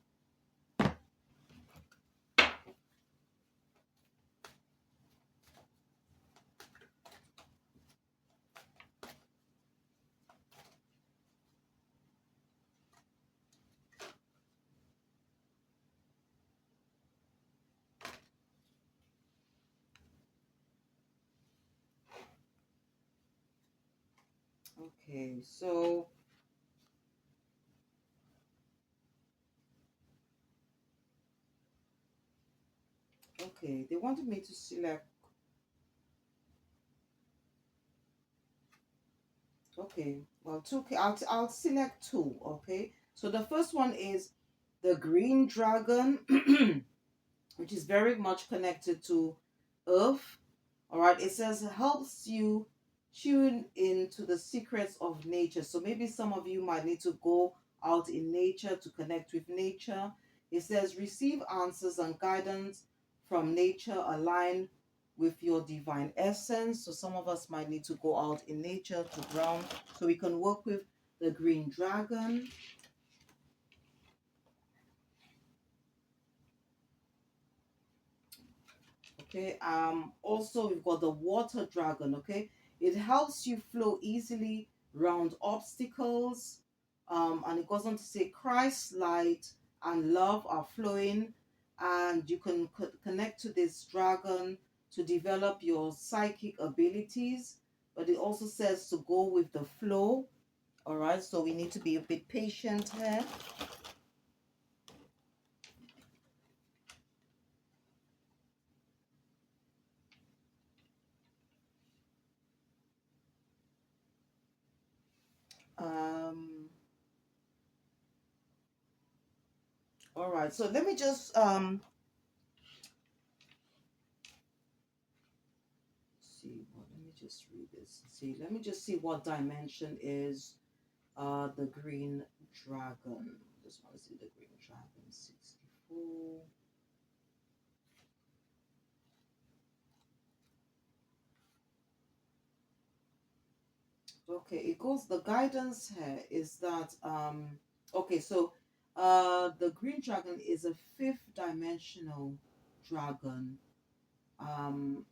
Okay, so okay, they wanted me to select. Okay, well, two. Okay, I'll select two. Okay, so the first one is the green dragon, which is very much connected to Earth. All right, it says helps you tune into the secrets of nature. So maybe some of you might need to go out in nature to connect with nature. It says receive answers and guidance from nature aligned with your divine essence. So some of us might need to go out in nature to ground so we can work with the green dragon. Okay, also we've got the water dragon. Okay, it helps you flow easily around obstacles. And it goes on to say Christ's light and love are flowing, and you can connect to this dragon to develop your psychic abilities. But it also says to go with the flow. All right, so we need to be a bit patient here. um all right, so let me just see what, let me just read this. See, let me just see what dimension is the green dragon. Just want to see the green dragon 64. Okay, it goes, the guidance here is that okay, so the green dragon is a fifth dimensional dragon. um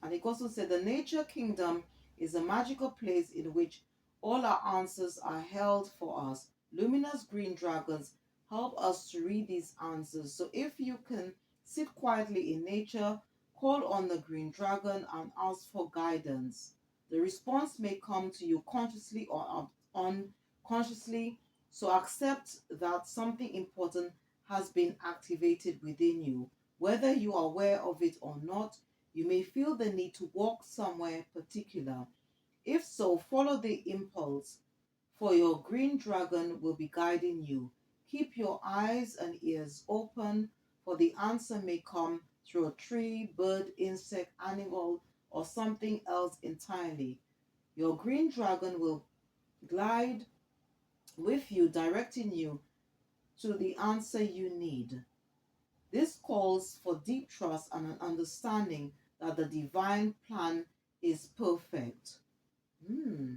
And it also said the nature kingdom is a magical place in which all our answers are held for us. Luminous green dragons help us to read these answers. So if you can sit quietly in nature, call on the green dragon and ask for guidance. The response may come to you consciously or unconsciously. So accept that something important has been activated within you. Whether you are aware of it or not, you may feel the need to walk somewhere particular. If so, follow the impulse, for your green dragon will be guiding you. Keep your eyes and ears open, for the answer may come through a tree, bird, insect, animal, or something else entirely. Your green dragon will glide with you, directing you to the answer you need. This calls for deep trust and an understanding that the divine plan is perfect. Hmm.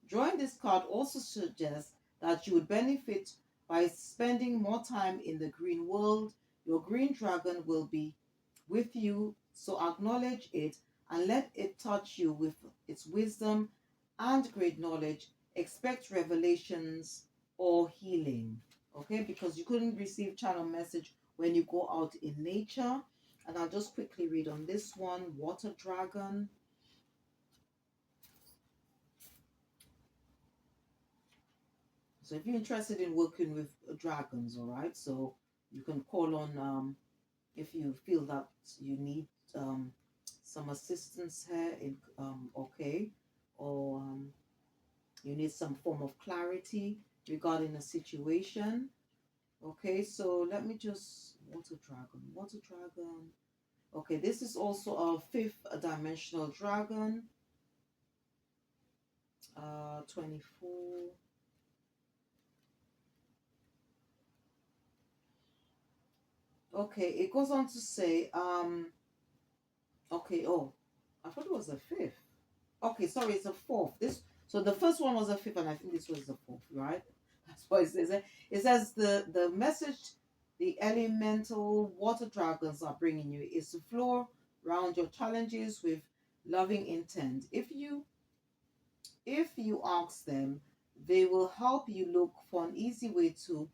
Drawing this card also suggests that you would benefit by spending more time in the green world. Your green dragon will be with you, so acknowledge it and let it touch you with its wisdom and great knowledge. Expect revelations or healing. Okay, because you couldn't receive channel message when you go out in nature. And I'll just quickly read on this one, water dragon. So if you're interested in working with dragons, all right, so you can call on if you feel that you need some assistance here in okay, or you need some form of clarity regarding a situation. Okay, so let me just water dragon, water dragon. Okay, this is also a fifth dimensional dragon. 24. Okay, it goes on to say, okay, oh, I thought it was a fifth. Okay, sorry, it's a fourth. This, So the first one was a fifth, and I think this was the fourth, right? That's what it says. It says the message the elemental water dragons are bringing you is to flow around your challenges with loving intent. If you ask them, they will help you look for an easy way to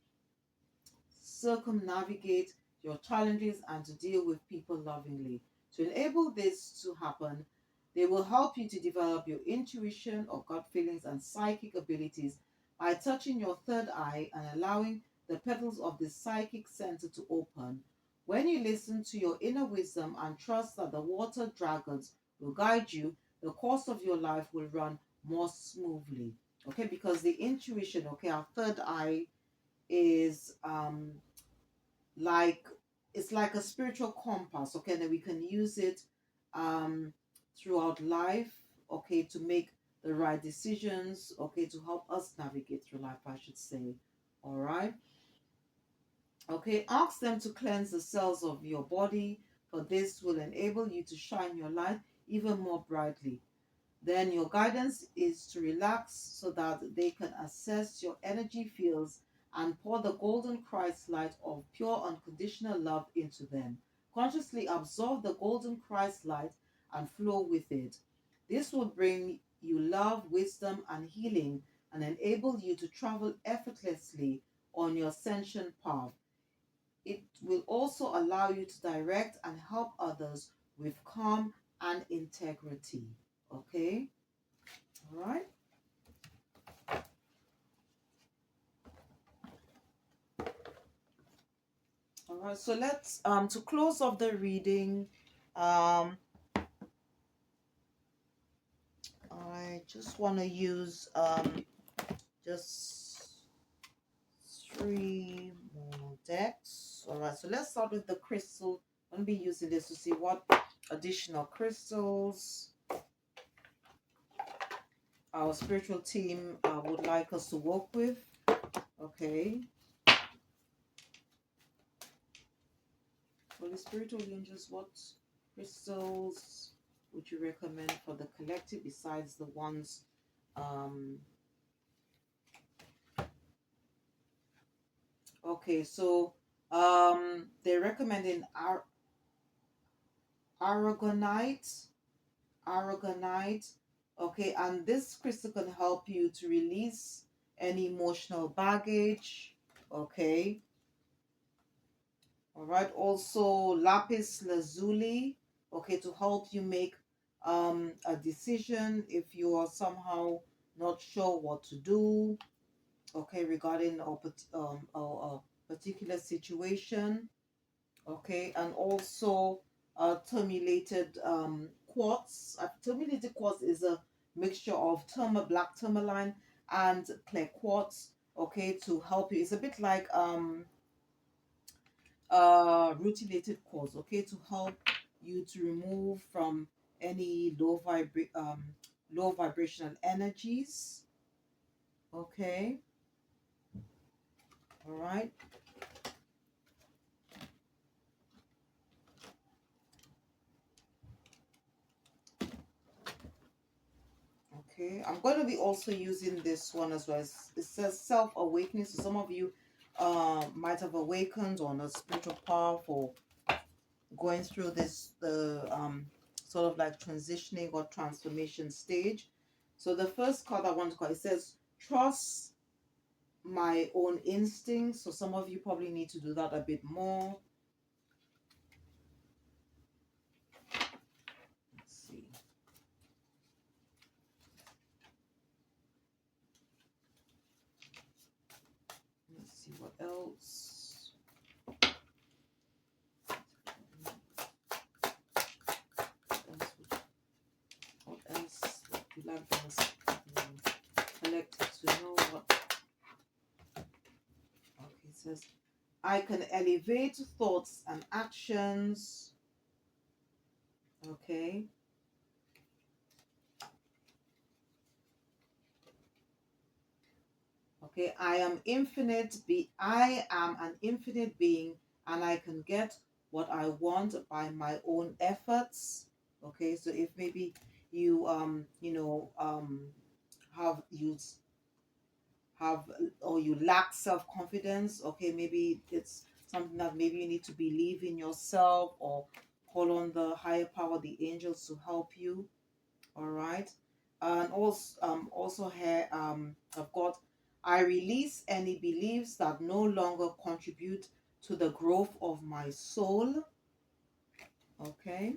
circumnavigate your challenges and to deal with people lovingly. To enable this to happen, they will help you to develop your intuition or gut feelings and psychic abilities by touching your third eye and allowing the petals of the psychic center to open. When you listen to your inner wisdom and trust that the water dragons will guide you, the course of your life will run more smoothly. Okay, because the intuition, okay, our third eye is like it's like a spiritual compass, okay, and then we can use it um throughout life, okay, to make the right decisions, okay, to help us navigate through life, I should say. All right. Okay, ask them to cleanse the cells of your body, for this will enable you to shine your light even more brightly. Then your guidance is to relax so that they can assess your energy fields and pour the golden Christ light of pure unconditional love into them. Consciously absorb the golden Christ light and flow with it. This will bring you love, wisdom, and healing and enable you to travel effortlessly on your ascension path. It will also allow you to direct and help others with calm and integrity. Okay? All right. All right. So let's to close off the reading, um I just want to use just three more decks. All right. So let's start with the crystal. I'm going to be using this to see what additional crystals our spiritual team would like us to work with. Okay. For the spiritual angels, what crystals would you recommend for the collective besides the ones um okay, so they're recommending aragonite, aragonite. Okay, and this crystal can help you to release any emotional baggage. Okay, all right. Also, lapis lazuli. Okay, to help you make a decision if you are somehow not sure what to do. Okay, regarding a particular situation. Okay, and also terminated quartz. Terminated quartz is a mixture of black tourmaline and clear quartz. Okay, to help you. It's a bit like rutilated quartz. Okay, to help you to remove from any low vibrational energies. Okay, all right. Okay, I'm going to be also using this one as well. It says self awakening. So some of you might have awakened on a spiritual path or going through this the sort of like transitioning or transformation stage. So the first card I want to call, it says trust my own instincts. So some of you probably need to do that a bit more. Let's see. Let's see what else. What else would you like us collected to know what? Okay, it says I can elevate thoughts and actions. Okay. Okay, I am an infinite being and I can get what I want by my own efforts. Okay, so if maybe you have you have or you lack self-confidence. Okay, maybe it's something that maybe you need to believe in yourself, or call on the higher power, the angels, to help you. All right. And also here, I've got, I release any beliefs that no longer contribute to the growth of my soul. Okay.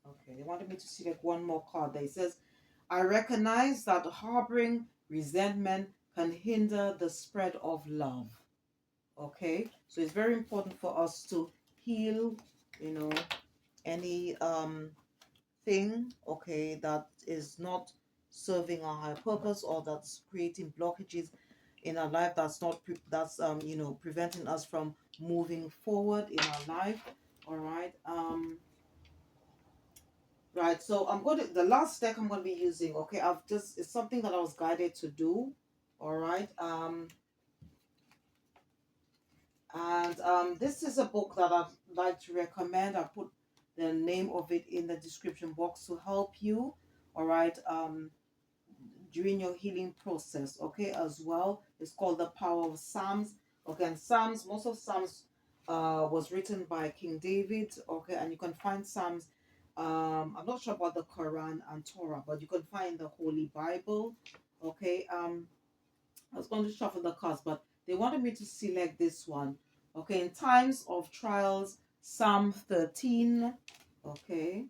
Okay, they wanted me to select one more card. That it says, I recognize that harboring resentment can hinder the spread of love. Okay, so it's very important for us to heal, you know, any thing, okay, that is not serving our higher purpose, or that's creating blockages in our life, that's not that's preventing us from moving forward in our life. All right. Right, so I'm going to, the last deck I'm going to be using, okay, it's something that I was guided to do. All right. And this is a book that I'd like to recommend. I put the name of it in the description box to help you, all right, during your healing process, okay, as well. It's called The Power of Psalms. Okay, and Psalms, most of Psalms was written by King David, okay, and you can find Psalms, I'm not sure about the Quran and Torah, but you can find the Holy Bible, okay. I was going to shuffle the cards, but they wanted me to select this one, okay. In times of trials, Psalm 13, okay.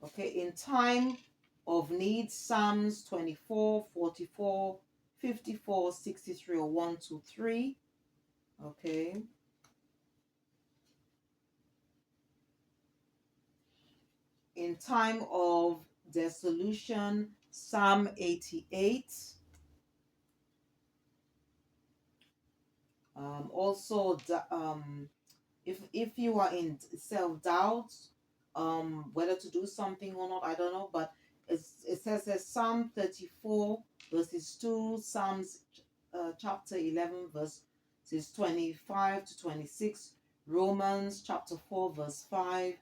Okay, in time of need, Psalms 24, 44, 54, 63, or 1, 2, 3. Okay. In time of dissolution, Psalm 88. Also, if you are in self-doubt, whether to do something or not, I don't know, but it says that Psalm 34 verses 2, Psalms chapter 11 verses 25 to 26, Romans chapter 4 verse 5,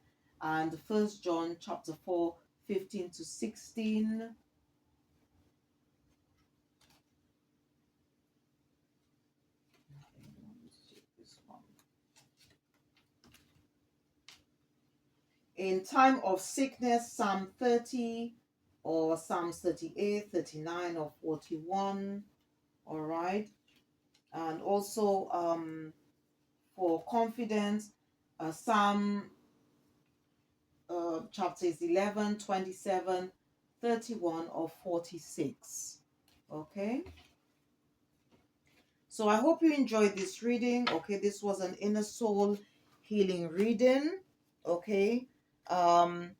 and First John chapter 4 15 to 16. In time of sickness, Psalm 30 or Psalms 38, 39, or 41. All right. And also for confidence, Psalm chapters 11, 27, 31, or 46. Okay. So I hope you enjoyed this reading. Okay, this was an inner soul healing reading. Okay. Um,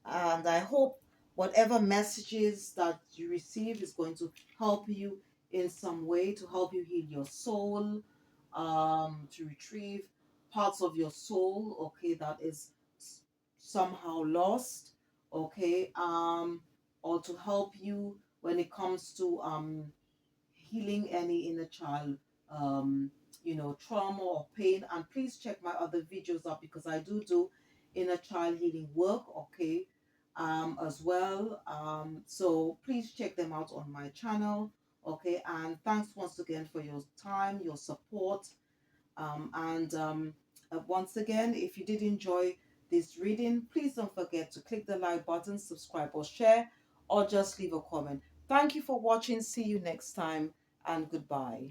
and I hope whatever messages that you receive is going to help you in some way, to help you heal your soul, to retrieve parts of your soul, okay, that is somehow lost, okay, or to help you when it comes to healing any inner child, um, trauma or pain. And please check my other videos out, because I do inner child healing work, okay, as well. So please check them out on my channel, okay. And thanks once again for your time, your support, and once again, if you did enjoy this reading, please don't forget to click the like button, subscribe, or share, or just leave a comment. Thank you for watching. See you next time, and goodbye.